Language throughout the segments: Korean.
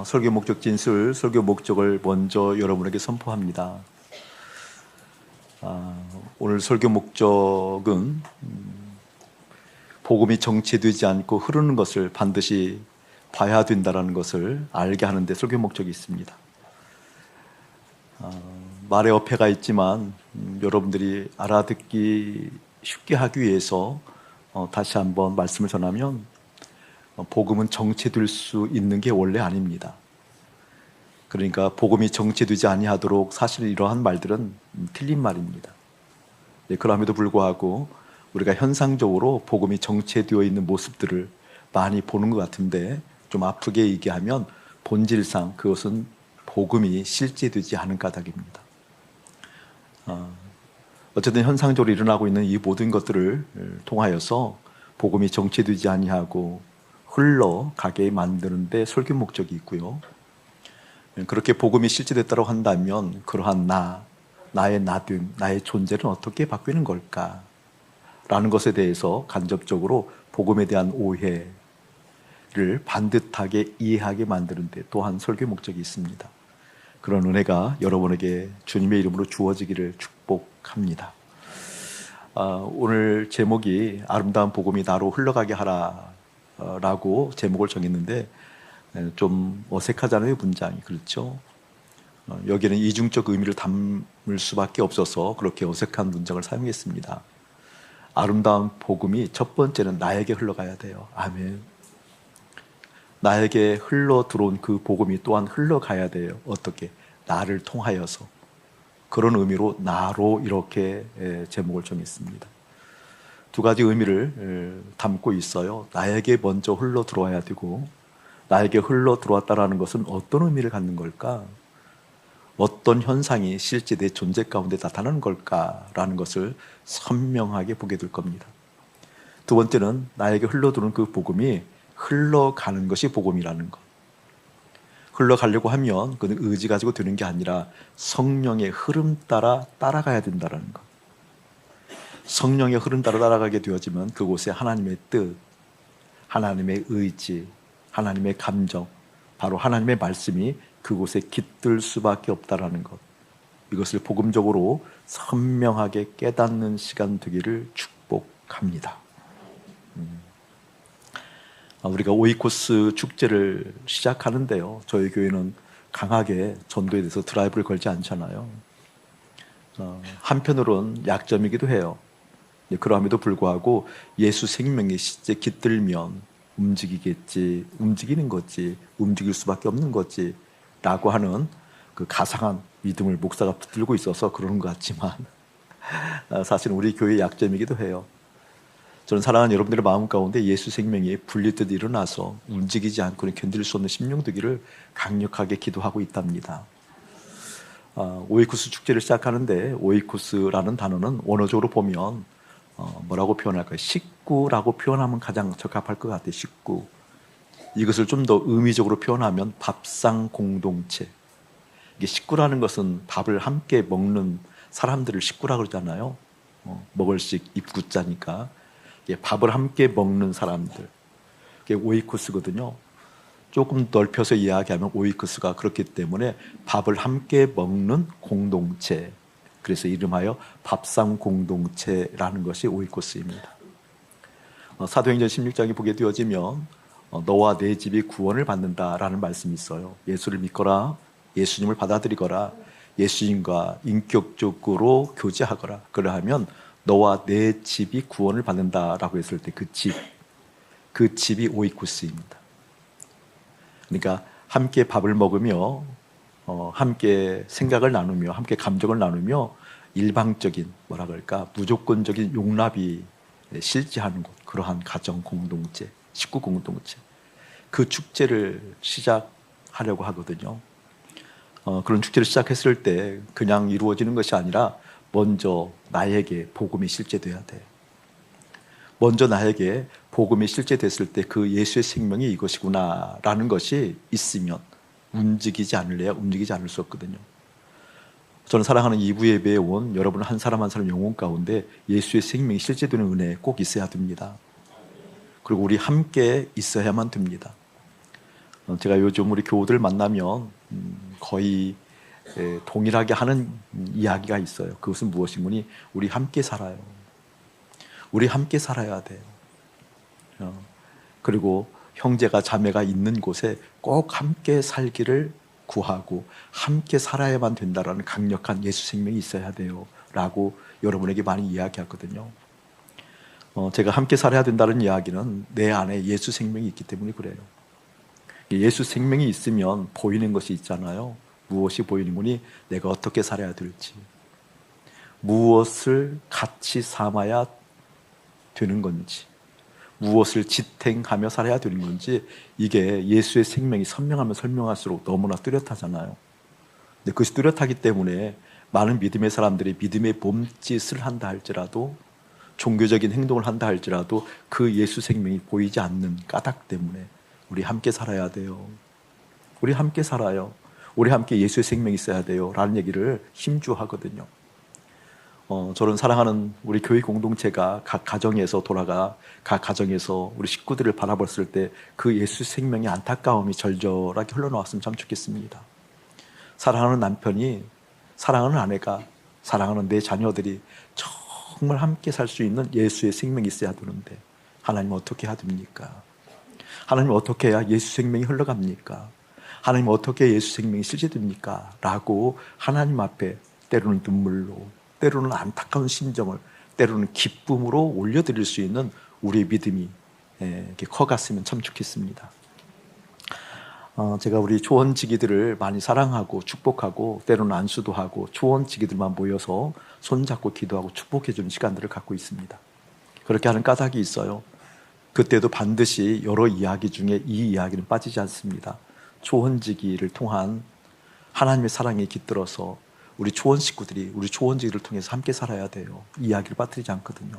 설교 목적 진술, 설교 목적을 먼저 여러분에게 선포합니다. 오늘 설교 목적은 복음이 정체되지 않고 흐르는 것을 반드시 봐야 된다는 것을 알게 하는데 설교 목적이 있습니다. 말에 어폐가 있지만 여러분들이 알아듣기 쉽게 하기 위해서 다시 한번 말씀을 전하면, 복음은 정체될 수 있는 게 원래 아닙니다. 그러니까 복음이 정체되지 아니하도록 사실 이러한 말들은 틀린 말입니다. 그럼에도 불구하고 우리가 현상적으로 복음이 정체되어 있는 모습들을 많이 보는 것 같은데, 좀 아프게 얘기하면 본질상 그것은 복음이 실제되지 않은 까닭입니다. 어쨌든 현상적으로 일어나고 있는 이 모든 것들을 통하여서 복음이 정체되지 아니하고 흘러가게 만드는 데 설교 목적이 있고요. 그렇게 복음이 실제됐다고 한다면 그러한 나의 나됨, 나의 존재는 어떻게 바뀌는 걸까? 라는 것에 대해서 간접적으로 복음에 대한 오해를 반듯하게 이해하게 만드는 데 또한 설교 목적이 있습니다. 그런 은혜가 여러분에게 주님의 이름으로 주어지기를 축복합니다. 오늘 제목이 아름다운 복음이 나로 흘러가게 하라 라고 제목을 정했는데, 좀 어색하잖아요, 문장이. 그렇죠? 여기는 이중적 의미를 담을 수밖에 없어서 그렇게 어색한 문장을 사용했습니다. 아름다운 복음이 첫 번째는 나에게 흘러가야 돼요. 아멘. 나에게 흘러 들어온 그 복음이 또한 흘러가야 돼요. 어떻게? 나를 통하여서. 그런 의미로 나로 이렇게 제목을 정했습니다. 두 가지 의미를 담고 있어요. 나에게 먼저 흘러 들어와야 되고, 나에게 흘러 들어왔다는 것은 어떤 의미를 갖는 걸까? 어떤 현상이 실제 내 존재 가운데 나타나는 걸까라는 것을 선명하게 보게 될 겁니다. 두 번째는 나에게 흘러 들어온 그 복음이 흘러가는 것이 복음이라는 것. 흘러가려고 하면 그건 의지 가지고 되는 게 아니라 성령의 흐름 따라 따라가야 된다는 것. 성령의 흐름 따라 따라가게 되어지면 그곳에 하나님의 뜻, 하나님의 의지, 하나님의 감정, 바로 하나님의 말씀이 그곳에 깃들 수밖에 없다는 것. 이것을 복음적으로 선명하게 깨닫는 시간 되기를 축복합니다. 우리가 오이코스 축제를 시작하는데요, 저희 교회는 강하게 전도에 대해서 드라이브를 걸지 않잖아요. 한편으로는 약점이기도 해요. 그럼에도 불구하고 예수 생명이 실제 깃들면 움직이겠지, 움직이는 거지, 움직일 수밖에 없는 거지 라고 하는 그 가상한 믿음을 목사가 붙들고 있어서 그러는 것 같지만 사실은 우리 교회의 약점이기도 해요. 저는 사랑하는 여러분들의 마음 가운데 예수 생명이 분리듯 일어나서 움직이지 않고는 견딜 수 없는 심령 되기를 강력하게 기도하고 있답니다. 오이쿠스 축제를 시작하는데, 오이쿠스라는 단어는 원어적으로 보면 뭐라고 표현할까요? 식구라고 표현하면 가장 적합할 것 같아요. 식구. 이것을 좀 더 의미적으로 표현하면 밥상 공동체. 이게 식구라는 것은 밥을 함께 먹는 사람들을 식구라고 그러잖아요. 먹을식 입구자니까. 밥을 함께 먹는 사람들. 이게 오이쿠스거든요. 조금 넓혀서 이야기하면 오이쿠스가 그렇기 때문에 밥을 함께 먹는 공동체. 그래서 이름하여 밥상 공동체라는 것이 오이코스입니다. 사도행전 16장에 보게 되어지면 너와 내 집이 구원을 받는다라는 말씀이 있어요. 예수를 믿거라, 예수님을 받아들이거라, 예수님과 인격적으로 교제하거라. 그러하면 너와 내 집이 구원을 받는다라고 했을 때 그 집이 오이코스입니다. 그러니까 함께 밥을 먹으며 함께 생각을 나누며 함께 감정을 나누며 일방적인 뭐라 그럴까 무조건적인 용납이 실제하는 곳, 그러한 가정 공동체, 식구 공동체, 그 축제를 시작하려고 하거든요. 그런 축제를 시작했을 때 그냥 이루어지는 것이 아니라 먼저 나에게 복음이 실제돼야 돼. 먼저 나에게 복음이 실제됐을 때 그 예수의 생명이 이것이구나 라는 것이 있으면 움직이지 않을래야 움직이지 않을 수 없거든요. 저는 사랑하는 2부 예배에 온 여러분 한 사람 한 사람 영혼 가운데 예수의 생명이 실제되는 은혜 꼭 있어야 됩니다. 그리고 우리 함께 있어야만 됩니다. 제가 요즘 우리 교우들 만나면 거의 동일하게 하는 이야기가 있어요. 그것은 무엇이니? 우리 함께 살아요. 우리 함께 살아야 돼요. 그리고 형제가 자매가 있는 곳에 꼭 함께 살기를 구하고 함께 살아야만 된다라는 강력한 예수 생명이 있어야 돼요 라고 여러분에게 많이 이야기하거든요. 제가 함께 살아야 된다는 이야기는 내 안에 예수 생명이 있기 때문에 그래요. 예수 생명이 있으면 보이는 것이 있잖아요. 무엇이 보이는 거니? 내가 어떻게 살아야 될지, 무엇을 같이 삼아야 되는 건지, 무엇을 지탱하며 살아야 되는 건지, 이게 예수의 생명이 선명하면 설명할수록 너무나 뚜렷하잖아요. 근데 그것이 뚜렷하기 때문에 많은 믿음의 사람들이 믿음의 몸짓을 한다 할지라도, 종교적인 행동을 한다 할지라도 그 예수 생명이 보이지 않는 까닭 때문에 우리 함께 살아야 돼요. 우리 함께 살아요. 우리 함께 예수의 생명이 있어야 돼요 라는 얘기를 힘주하거든요. 저는 사랑하는 우리 교회 공동체가 각 가정에서 각 가정에서 우리 식구들을 바라봤을 때 그 예수 생명의 안타까움이 절절하게 흘러나왔으면 참 좋겠습니다. 사랑하는 남편이, 사랑하는 아내가, 사랑하는 내 자녀들이 정말 함께 살 수 있는 예수의 생명이 있어야 되는데 하나님 어떻게 해야 됩니까? 하나님 어떻게 해야 예수 생명이 흘러갑니까? 하나님 어떻게 예수 생명이 실제됩니까? 라고 하나님 앞에 때로는 눈물로, 때로는 안타까운 심정을, 때로는 기쁨으로 올려드릴 수 있는 우리의 믿음이 이렇게 커갔으면 참 좋겠습니다. 제가 우리 초원지기들을 많이 사랑하고 축복하고 때로는 안수도 하고 초원지기들만 모여서 손잡고 기도하고 축복해주는 시간들을 갖고 있습니다. 그렇게 하는 까닭이 있어요. 그때도 반드시 여러 이야기 중에 이 이야기는 빠지지 않습니다. 초원지기를 통한 하나님의 사랑에 깃들어서 우리 초원 식구들이 우리 초원지기를 통해서 함께 살아야 돼요. 이 이야기를 빠뜨리지 않거든요.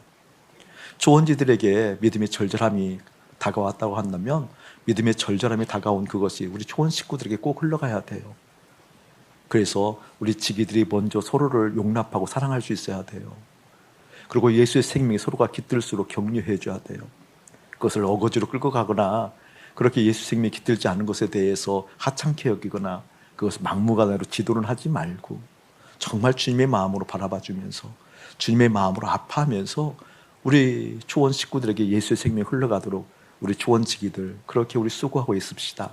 초원지들에게 믿음의 절절함이 다가왔다고 한다면 믿음의 절절함이 다가온 그것이 우리 초원 식구들에게 꼭 흘러가야 돼요. 그래서 우리 지기들이 먼저 서로를 용납하고 사랑할 수 있어야 돼요. 그리고 예수의 생명이 서로가 깃들수록 격려해 줘야 돼요. 그것을 어거지로 끌고 가거나 그렇게 예수 생명이 깃들지 않은 것에 대해서 하찮게 여기거나 그것을 막무가내로 지도는 하지 말고 정말 주님의 마음으로 바라봐 주면서 주님의 마음으로 아파하면서 우리 초원 식구들에게 예수의 생명이 흘러가도록 우리 초원지기들 그렇게 우리 수고하고 있읍시다.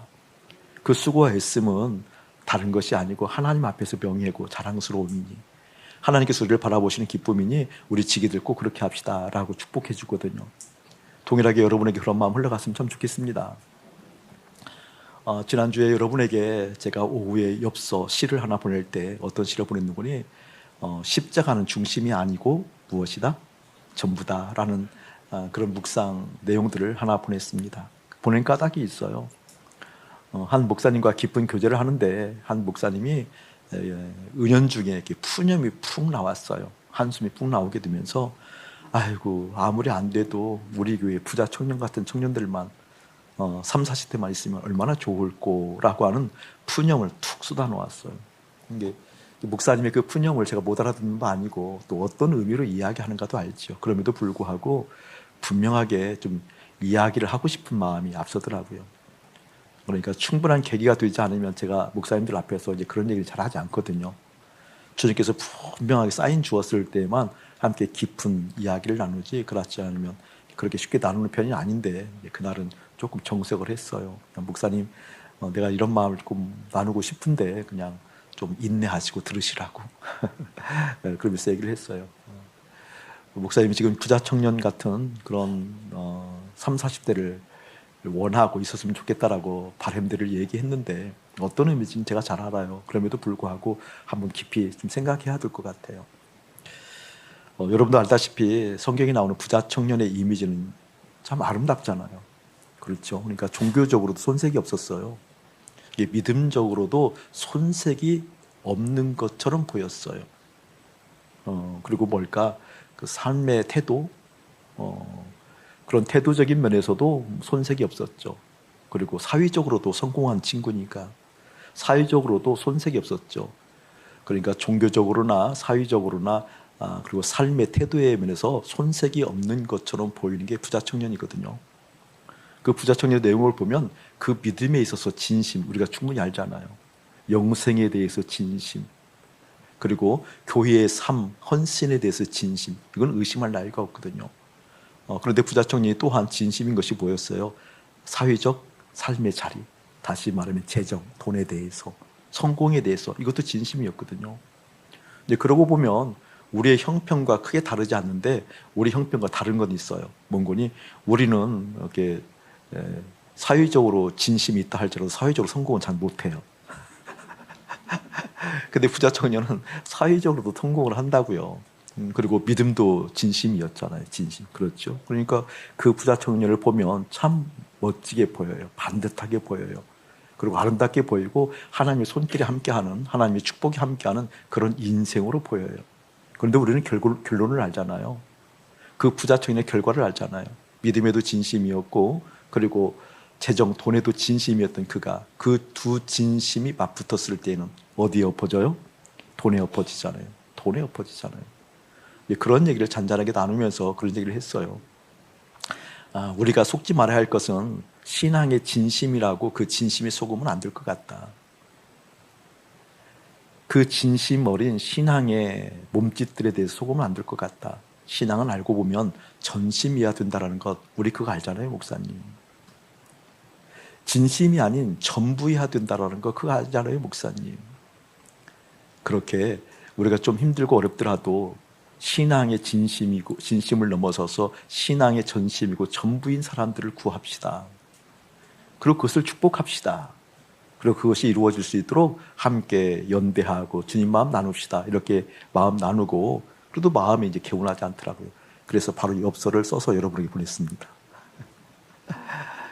그 수고와 애씀은 다른 것이 아니고 하나님 앞에서 명예고 자랑스러움이니 하나님께서 우리를 바라보시는 기쁨이니 우리 지기들 꼭 그렇게 합시다 라고 축복해 주거든요. 동일하게 여러분에게 그런 마음 흘러갔으면 참 좋겠습니다. 지난주에 여러분에게 제가 오후에 엽서 시를 하나 보낼 때 어떤 시를 보냈는거니 십자가는 중심이 아니고 무엇이다? 전부다 라는 그런 묵상 내용들을 하나 보냈습니다. 보낸 까닭이 있어요. 한 목사님과 깊은 교제를 하는데 한 목사님이 은연중에 이렇게 푸념이 푹 나왔어요. 한숨이 푹 나오게 되면서 아이고 아무리 안 돼도 우리 교회 부자 청년 같은 청년들만 3, 40대만 있으면 얼마나 좋을꼬라고 하는 푸념을 툭 쏟아 놓았어요. 이게 목사님의 그 푸념을 제가 못 알아듣는 바 아니고 또 어떤 의미로 이야기하는가도 알죠. 그럼에도 불구하고 분명하게 좀 이야기를 하고 싶은 마음이 앞서더라고요. 그러니까 충분한 계기가 되지 않으면 제가 목사님들 앞에서 이제 그런 얘기를 잘 하지 않거든요. 주님께서 분명하게 사인 주었을 때만 함께 깊은 이야기를 나누지 그렇지 않으면 그렇게 쉽게 나누는 편이 아닌데 그날은 조금 정색을 했어요. 목사님 내가 이런 마음을 조금 나누고 싶은데 그냥 좀 인내하시고 들으시라고 그러면서 얘기를 했어요. 목사님이 지금 부자 청년 같은 그런 3, 40대를 원하고 있었으면 좋겠다라고 바람들을 얘기했는데 어떤 의미인지는 제가 잘 알아요. 그럼에도 불구하고 한번 깊이 좀 생각해야 될 것 같아요. 여러분도 알다시피 성경에 나오는 부자 청년의 이미지는 참 아름답잖아요. 그렇죠. 그러니까 종교적으로도 손색이 없었어요. 이게 믿음적으로도 손색이 없는 것처럼 보였어요. 그리고 뭘까? 그 삶의 태도, 그런 태도적인 면에서도 손색이 없었죠. 그리고 사회적으로도 성공한 친구니까 사회적으로도 손색이 없었죠. 그러니까 종교적으로나 사회적으로나 그리고 삶의 태도의 면에서 손색이 없는 것처럼 보이는 게 부자 청년이거든요. 그 부자 청년의 내용을 보면 그 믿음에 있어서 진심, 우리가 충분히 알잖아요. 영생에 대해서 진심, 그리고 교회의 삶, 헌신에 대해서 진심, 이건 의심할 나위가 없거든요. 그런데 부자 청년이 또한 진심인 것이 뭐였어요? 사회적 삶의 자리, 다시 말하면 재정, 돈에 대해서, 성공에 대해서, 이것도 진심이었거든요. 이제 그러고 보면 우리의 형편과 크게 다르지 않는데 우리 형편과 다른 건 있어요. 뭔 거니? 우리는 이렇게 사회적으로 진심이 있다 할지라도 사회적으로 성공은 잘 못해요. 근데 부자 청년은 사회적으로도 성공을 한다고요. 그리고 믿음도 진심이었잖아요. 진심. 그렇죠. 그러니까 그 부자 청년을 보면 참 멋지게 보여요. 반듯하게 보여요. 그리고 아름답게 보이고 하나님의 손길이 함께하는, 하나님의 축복이 함께하는 그런 인생으로 보여요. 그런데 우리는 결론을 알잖아요. 그 부자 청년의 결과를 알잖아요. 믿음에도 진심이었고 그리고 재정, 돈에도 진심이었던 그가 그 두 진심이 맞붙었을 때는 어디에 엎어져요? 돈에 엎어지잖아요. 돈에 엎어지잖아요. 그런 얘기를 잔잔하게 나누면서 그런 얘기를 했어요. 우리가 속지 말아야 할 것은 신앙의 진심이라고 그 진심에 속으면 안 될 것 같다. 그 진심 어린 신앙의 몸짓들에 대해서 속으면 안 될 것 같다. 신앙은 알고 보면 전심이어야 된다는 것, 우리 그거 알잖아요, 목사님. 진심이 아닌 전부여야 된다는 거 그거 알잖아요, 목사님. 그렇게 우리가 좀 힘들고 어렵더라도 신앙의 진심이고 진심을 넘어서서 신앙의 전심이고 전부인 사람들을 구합시다. 그리고 그것을 축복합시다. 그리고 그것이 이루어질 수 있도록 함께 연대하고 주님 마음 나눕시다. 이렇게 마음 나누고 그래도 마음이 이제 개운하지 않더라고요. 그래서 바로 엽서를 써서 여러분에게 보냈습니다.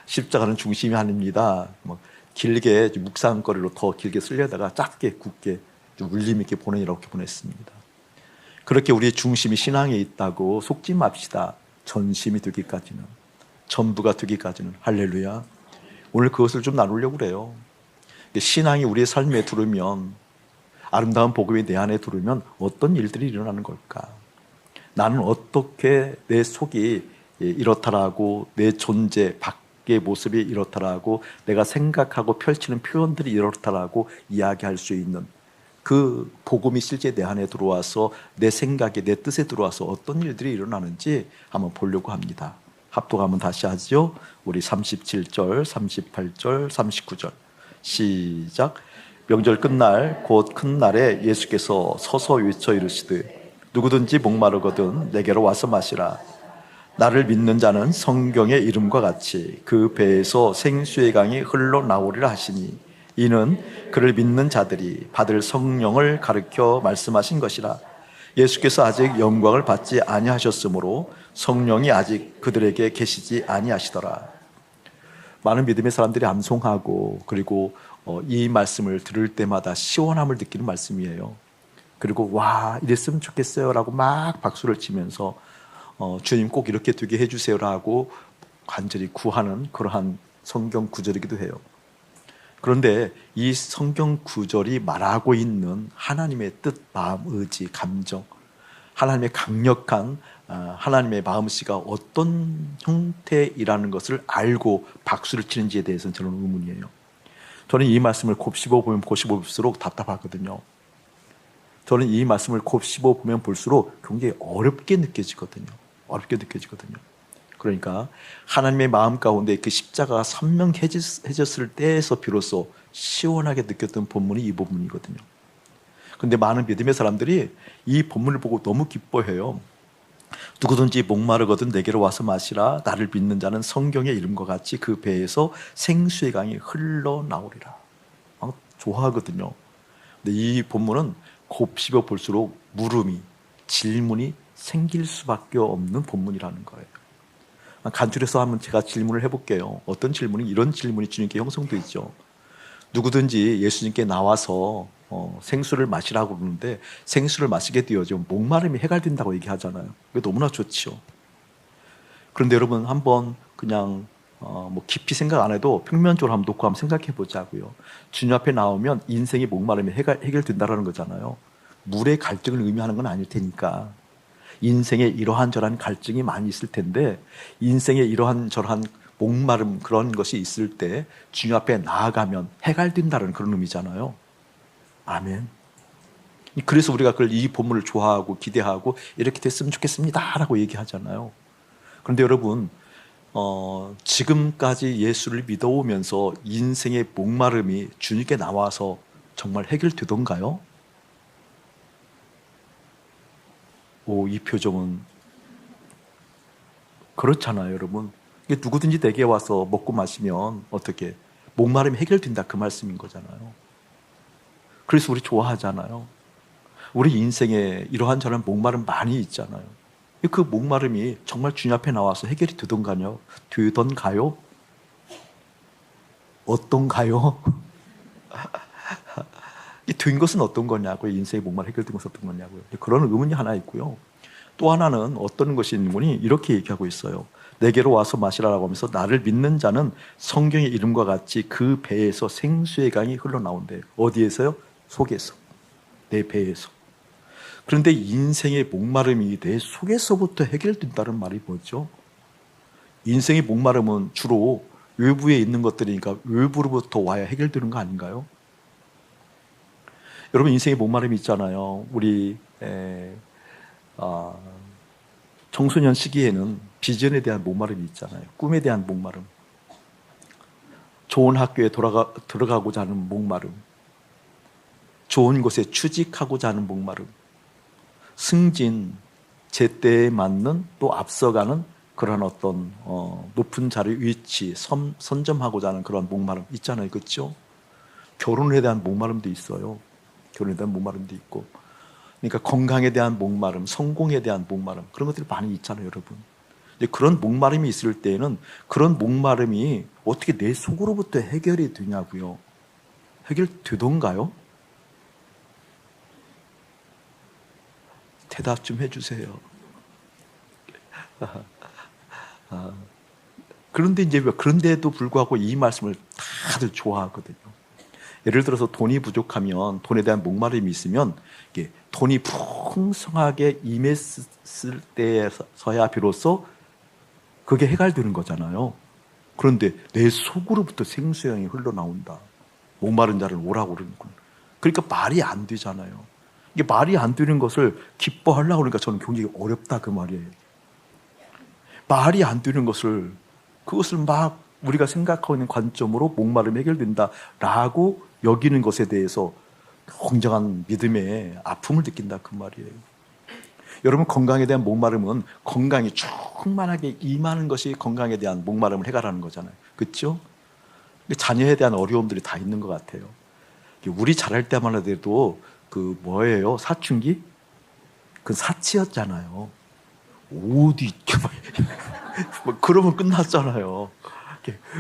십자가는 중심이 아닙니다. 길게 묵상거리로 더 길게 쓰려다가 짧게 굵게 좀 울림 있게 보내라고 보냈습니다. 그렇게 우리의 중심이 신앙에 있다고 속지 맙시다. 전심이 되기까지는, 전부가 되기까지는. 할렐루야. 오늘 그것을 좀 나누려고 그래요. 신앙이 우리의 삶에 들으면, 아름다운 복음이 내 안에 들으면 어떤 일들이 일어나는 걸까? 나는 어떻게 내 속이 이렇다라고, 내 존재 밖의 모습이 이렇다라고, 내가 생각하고 펼치는 표현들이 이렇다라고 이야기할 수 있는 그 복음이 실제 내 안에 들어와서 내 생각에, 내 뜻에 들어와서 어떤 일들이 일어나는지 한번 보려고 합니다. 합독하면 다시 하죠. 우리 37절, 38절, 39절 시작. 명절 끝날 곧 큰 날에 예수께서 서서 외쳐 이르시되 누구든지 목마르거든 내게로 와서 마시라. 나를 믿는 자는 성경의 이름과 같이 그 배에서 생수의 강이 흘러나오리라 하시니 이는 그를 믿는 자들이 받을 성령을 가르쳐 말씀하신 것이라. 예수께서 아직 영광을 받지 아니하셨으므로 성령이 아직 그들에게 계시지 아니하시더라. 많은 믿음의 사람들이 암송하고 그리고 이 말씀을 들을 때마다 시원함을 느끼는 말씀이에요. 그리고 와 이랬으면 좋겠어요 라고 막 박수를 치면서 주님 꼭 이렇게 되게 해주세요라고 간절히 구하는 그러한 성경 구절이기도 해요. 그런데 이 성경 구절이 말하고 있는 하나님의 뜻, 마음, 의지, 감정, 하나님의 강력한 하나님의 마음씨가 어떤 형태이라는 것을 알고 박수를 치는지에 대해서는 저는 의문이에요. 저는 이 말씀을 곱씹어보면 볼수록 답답하거든요. 저는 이 말씀을 곱씹어보면 볼수록 굉장히 어렵게 느껴지거든요. 어렵게 느껴지거든요. 그러니까 하나님의 마음 가운데 그 십자가가 선명해졌을 때에서 비로소 시원하게 느꼈던 본문이 이 본문이거든요. 그런데 많은 믿음의 사람들이 이 본문을 보고 너무 기뻐해요. 누구든지 목마르거든 내게로 와서 마시라. 나를 믿는 자는 성경의 이름과 같이 그 배에서 생수의 강이 흘러나오리라. 좋아하거든요. 근데 이 본문은 곱씹어 볼수록 물음이, 질문이 생길 수밖에 없는 본문이라는 거예요. 간추려서 한번 제가 질문을 해볼게요. 어떤 질문이? 이런 질문이 주님께 형성되어 있죠. 누구든지 예수님께 나와서 생수를 마시라고 그러는데 생수를 마시게 되어지면 목마름이 해갈된다고 얘기하잖아요. 그게 너무나 좋죠. 그런데 여러분 한번 그냥 깊이 생각 안 해도 평면적으로 한번 놓고 한번 생각해 보자고요. 주님 앞에 나오면 인생의 목마름이 해결된다는 거잖아요. 물의 갈증을 의미하는 건 아닐 테니까. 인생에 이러한 저러한 갈증이 많이 있을 텐데 인생에 이러한 저러한 목마름 그런 것이 있을 때 주님 앞에 나아가면 해갈된다는 그런 의미잖아요. 아멘. 그래서 우리가 이 본문을 좋아하고 기대하고 이렇게 됐으면 좋겠습니다 라고 얘기하잖아요. 그런데 여러분, 지금까지 예수를 믿어오면서 인생의 목마름이 주님께 나와서 정말 해결되던가요? 이 표정은 그렇잖아요, 여러분. 이게 누구든지 내게 와서 먹고 마시면 어떻게 목마름이 해결된다 그 말씀인 거잖아요. 그래서 우리 좋아하잖아요. 우리 인생에 이러한 저런 목마름 많이 있잖아요. 그 목마름이 정말 주님 앞에 나와서 해결이 되던가요? 되던가요? 어떤가요? 된 것은 어떤 거냐고요? 인생의 목마름 해결된 것은 어떤 거냐고요? 그런 의문이 하나 있고요. 또 하나는 어떤 것이 있는 분이 이렇게 얘기하고 있어요. 내게로 와서 마시라라고 하면서 나를 믿는 자는 성경의 이름과 같이 그 배에서 생수의 강이 흘러나온대요. 어디에서요? 속에서. 내 배에서. 그런데 인생의 목마름이 내 속에서부터 해결된다는 말이 뭐죠? 인생의 목마름은 주로 외부에 있는 것들이니까 외부로부터 와야 해결되는 거 아닌가요? 여러분, 인생의 목마름이 있잖아요. 우리 청소년 시기에는 비전에 대한 목마름이 있잖아요. 꿈에 대한 목마름, 좋은 학교에 들어가고자 하는 목마름, 좋은 곳에 취직하고자 하는 목마름, 승진, 제때에 맞는 또 앞서가는 그런 어떤 높은 자리 위치 선점하고자 하는 그런 목마름 있잖아요. 그렇죠? 결혼에 대한 목마름도 있어요. 결혼에 대한 목마름도 있고, 그러니까 건강에 대한 목마름, 성공에 대한 목마름, 그런 것들이 많이 있잖아요, 여러분. 그런 목마름이 있을 때에는 그런 목마름이 어떻게 내 속으로부터 해결이 되냐고요. 해결되던가요? 대답 좀 해주세요. 그런데도 불구하고 이 말씀을 다들 좋아하거든요. 예를 들어서 돈이 부족하면, 돈에 대한 목마름이 있으면 돈이 풍성하게 임했을 때서야 비로소 그게 해결되는 거잖아요. 그런데 내 속으로부터 생수형이 흘러나온다. 목마른 자를 오라고 그러는군. 그러니까 말이 안 되잖아요. 이게 말이 안 되는 것을 기뻐하려고 그러니까 저는 굉장히 어렵다 그 말이에요. 말이 안 되는 것을, 그것을 막 우리가 생각하고 있는 관점으로 목마름이 해결된다라고 여기는 것에 대해서 굉장한 믿음의 아픔을 느낀다 그 말이에요. 여러분, 건강에 대한 목마름은 건강이 충만하게 임하는 것이 건강에 대한 목마름을 해결하는 거잖아요. 그렇죠? 자녀에 대한 어려움들이 다 있는 것 같아요. 우리 자랄 때만 해도 그 뭐예요? 사춘기? 그 사치였잖아요. 어디 뭐 그러면 끝났잖아요.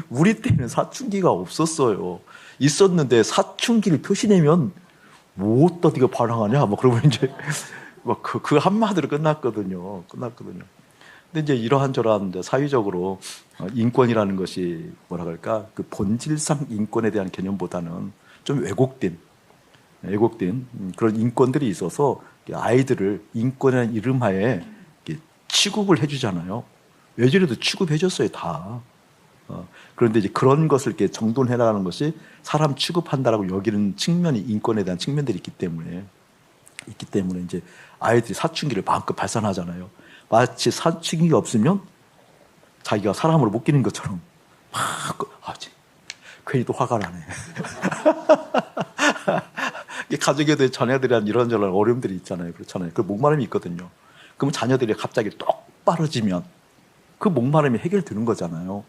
우리 때는 사춘기가 없었어요. 있었는데 사춘기를 표시내면 뭐 어디가 반항하냐? 뭐 그러면 이제 그 한마디로 끝났거든요. 근데 이제 이러한저러한 사회적으로 인권이라는 것이 뭐라 그럴까? 그 본질상 인권에 대한 개념보다는 좀 왜곡된 그런 인권들이 있어서 아이들을 인권이라는 이름하에 취급을 해주잖아요. 외절에도 취급해줬어요, 다. 그런데 이제 그런 것을 이렇게 정돈해 나가는 것이 사람 취급한다라고 여기는 측면이 인권에 대한 측면들이 있기 때문에 이제 아이들이 사춘기를 마음껏 발산하잖아요. 마치 사춘기가 없으면 자기가 사람으로 못 끼는 것처럼 막 괜히 또 화가 나네. 가족에 대해 자녀들에 대한 이런저런 어려움들이 있잖아요. 그렇잖아요. 그 목마름이 있거든요. 그러면 자녀들이 갑자기 똑바로지면 그 목마름이 해결되는 거잖아요.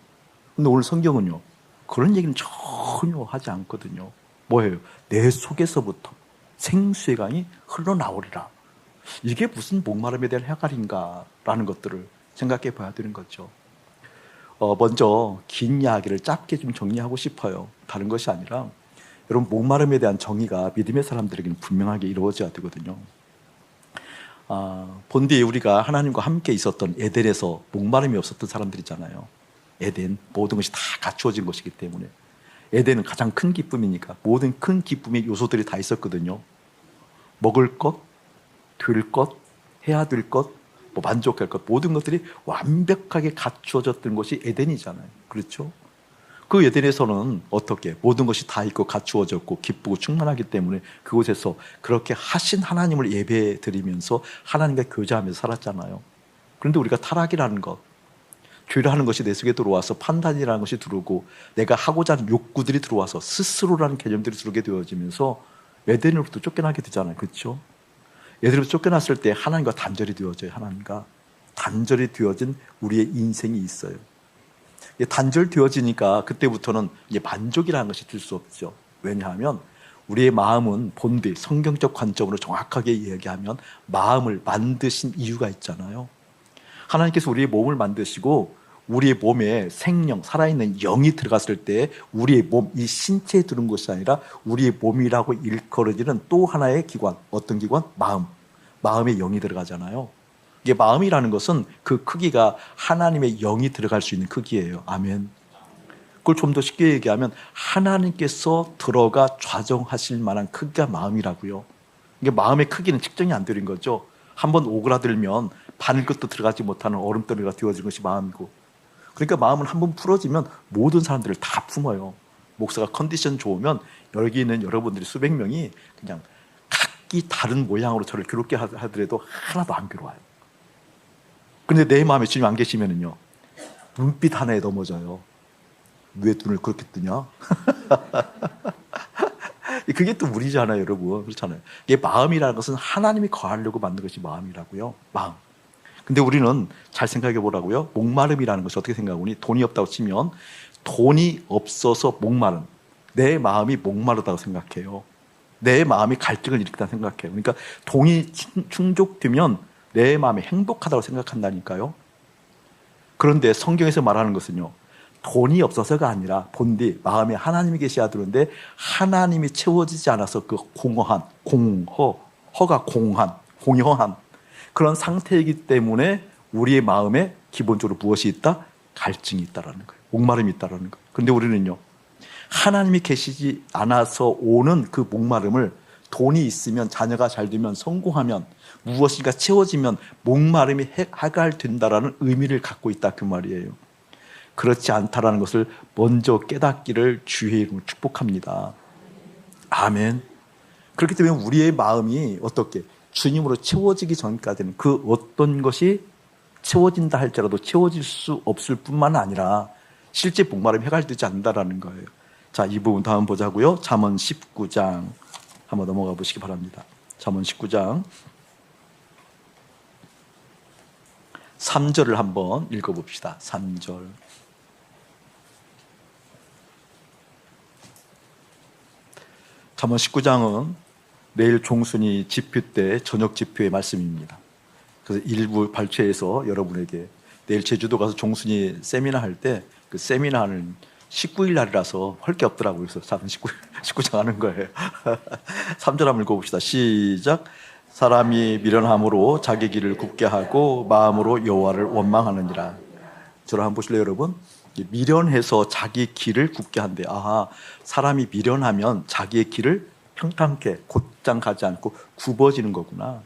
근데 오늘 성경은요, 그런 얘기는 전혀 하지 않거든요. 뭐예요? 내 속에서부터 생수의 강이 흘러나오리라. 이게 무슨 목마름에 대한 해결인가라는 것들을 생각해 봐야 되는 거죠. 먼저 긴 이야기를 짧게 좀 정리하고 싶어요. 다른 것이 아니라 여러분, 목마름에 대한 정의가 믿음의 사람들에게는 분명하게 이루어져야 되거든요. 본디에 우리가 하나님과 함께 있었던 에덴에서 목마름이 없었던 사람들 있잖아요. 에덴, 모든 것이 다 갖추어진 것이기 때문에 에덴은 가장 큰 기쁨이니까 모든 큰 기쁨의 요소들이 다 있었거든요. 먹을 것, 될 것, 해야 될 것, 뭐 만족할 것, 모든 것들이 완벽하게 갖추어졌던 것이 에덴이잖아요. 그렇죠? 그 에덴에서는 어떻게 모든 것이 다 있고 갖추어졌고 기쁘고 충만하기 때문에 그곳에서 그렇게 하신 하나님을 예배 드리면서 하나님과 교제하면서 살았잖아요. 그런데 우리가 타락이라는 것, 죄라는 것이 내 속에 들어와서 판단이라는 것이 들어오고 내가 하고자 하는 욕구들이 들어와서 스스로라는 개념들이 들어오게 되어지면서 에덴으로부터 쫓겨나게 되잖아요. 그렇죠? 에덴으로부터 쫓겨났을 때 하나님과 단절이 되어져요. 하나님과 단절이 되어진 우리의 인생이 있어요. 단절되어지니까 그때부터는 이제 만족이라는 것이 들 수 없죠. 왜냐하면 우리의 마음은 본디 성경적 관점으로 정확하게 이야기하면 마음을 만드신 이유가 있잖아요. 하나님께서 우리의 몸을 만드시고 우리의 몸에 생명, 살아있는 영이 들어갔을 때 우리의 몸, 이 신체에 들은 것이 아니라 우리의 몸이라고 일컬어지는 또 하나의 기관, 어떤 기관? 마음. 마음에 영이 들어가잖아요. 이게 마음이라는 것은 그 크기가 하나님의 영이 들어갈 수 있는 크기예요. 아멘. 그걸 좀 더 쉽게 얘기하면 하나님께서 들어가 좌정하실 만한 크기가 마음이라고요. 이게 마음의 크기는 측정이 안 되는 거죠. 한번 오그라들면 바늘끝도 들어가지 못하는 얼음덩이가 되어지는 것이 마음이고, 그러니까 마음은 한번 풀어지면 모든 사람들을 다 품어요. 목사가 컨디션 좋으면 여기 있는 여러분들이 수백 명이 그냥 각기 다른 모양으로 저를 괴롭게 하더라도 하나도 안 괴로워요. 그런데 내 마음에 주님 안 계시면은요, 눈빛 하나에 넘어져요. 왜 눈을 그렇게 뜨냐? 그게 또 우리잖아요, 여러분. 그렇잖아요. 이게 마음이라는 것은 하나님이 거하려고 만든 것이 마음이라고요. 마음. 근데 우리는 잘 생각해 보라고요. 목마름이라는 것이 어떻게 생각하니? 돈이 없다고 치면 돈이 없어서 목마른, 내 마음이 목마르다고 생각해요. 내 마음이 갈증을 일으킨다고 생각해요. 그러니까 돈이 충족되면 내 마음이 행복하다고 생각한다니까요. 그런데 성경에서 말하는 것은요, 돈이 없어서가 아니라 본디 마음에 하나님이 계셔야 되는데 하나님이 채워지지 않아서 그 공허한, 허가 공허한 그런 상태이기 때문에 우리의 마음에 기본적으로 무엇이 있다? 갈증이 있다라는 거예요. 목마름이 있다라는 거예요. 그런데 우리는요, 하나님이 계시지 않아서 오는 그 목마름을 돈이 있으면, 자녀가 잘 되면, 성공하면, 무엇인가 채워지면 목마름이 해갈된다라는 의미를 갖고 있다, 그 말이에요. 그렇지 않다라는 것을 먼저 깨닫기를 주의 이름으로 축복합니다. 아멘. 그렇기 때문에 우리의 마음이 어떻게 주님으로 채워지기 전까지는 그 어떤 것이 채워진다 할지라도 채워질 수 없을 뿐만 아니라 실제 목마름이 해갈되지 않는다라는 거예요. 자, 이 부분 다음 보자고요. 잠언 19장 한번 넘어가 보시기 바랍니다. 잠언 19장 3절을 한번 읽어봅시다. 3절. 잠언 19장은 내일 종순이 집회 때 저녁 집회의 말씀입니다. 그래서 일부 발췌해서 여러분에게 내일 제주도 가서 종순이 세미나 할 때 그 세미나는 19일 날이라서 할 게 없더라고요. 그래서 잠언 19장 하는 거예요. 3절 한번 읽어봅시다. 시작. 사람이 미련함으로 자기 길을 굽게 하고 마음으로 여호와를 원망하느니라. 저를 한번 보실래요, 여러분? 미련해서 자기 길을 굽게 한대. 아하, 사람이 미련하면 자기의 길을 평탄케 곧장 가지 않고 굽어지는 거구나.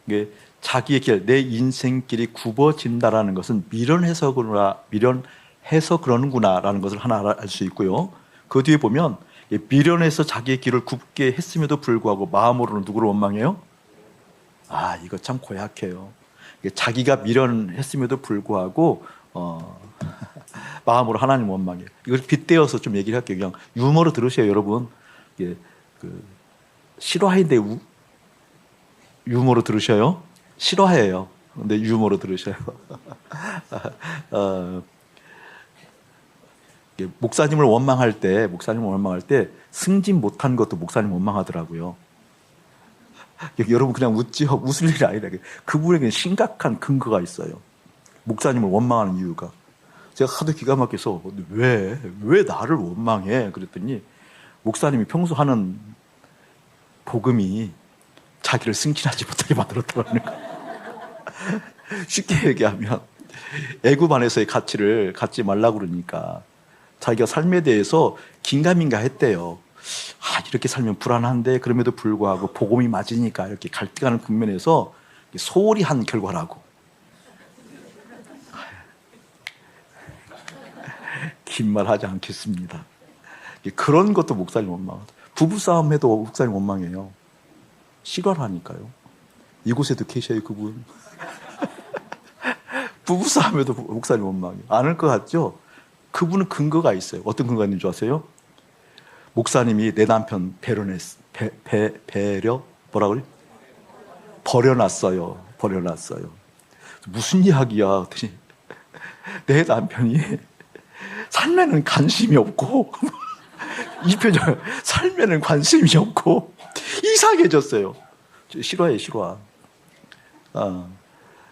이게 자기의 길, 내 인생길이 굽어진다라는 것은 미련해서 그러는구나라는 것을 하나 알 수 있고요. 그 뒤에 보면 미련해서 자기의 길을 굽게 했음에도 불구하고 마음으로는 누구를 원망해요? 아, 이거 참 고약해요. 자기가 미련했음에도 불구하고 마음으로 하나님 원망해요. 이걸 빗대어서 좀 얘기를 할게요. 그냥 유머로 들으세요, 여러분. 이게 실화인데 유머로 들으셔요? 실화예요. 근데 유머로 들으셔요. 목사님을 원망할 때 승진 못한 것도 목사님 원망하더라고요. 여러분 그냥 웃을 일이 아니라 그분에게는 심각한 근거가 있어요. 목사님을 원망하는 이유가. 제가 하도 기가 막혀서 왜 나를 원망해? 그랬더니 목사님이 평소 하는 복음이 자기를 승진하지 못하게 만들었다는 거예요. 쉽게 얘기하면 애굽 안에서의 가치를 갖지 말라고 그러니까 자기가 삶에 대해서 긴가민가 했대요. 아, 이렇게 살면 불안한데 그럼에도 불구하고 복음이 맞으니까 이렇게 갈등하는 국면에서 소홀히 한 결과라고. 긴 말 하지 않겠습니다. 그런 것도 목사님 원망하다. 부부싸움 해도 목사님 원망해요. 실화라니까요. 이곳에도 계셔요, 그분. 부부싸움 해도 목사님 원망해요. 아는 것 같죠? 그분은 근거가 있어요. 어떤 근거가 있는 줄 아세요? 목사님이 내 남편 뭐라 그래? 버려놨어요. 무슨 이야기야? 그랬더니 내 남편이 삶에는 관심이 없고 이 표정, 삶에는 관심이 없고 이상해졌어요. 실화예요, 실화.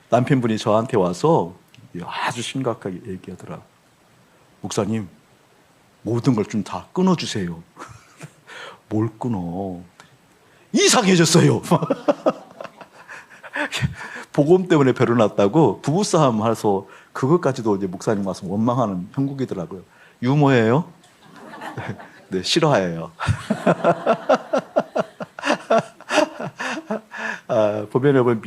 남편분이 저한테 와서 아주 심각하게 얘기하더라. 목사님, 모든 걸 좀 다 끊어주세요. 뭘 끊어? 이상해졌어요. 복음 때문에 결혼했다고 부부싸움 해서 그것까지도 이제 목사님 와서 원망하는 형국이더라고요. 유머예요? 네, 실화예요. 보면 여러분,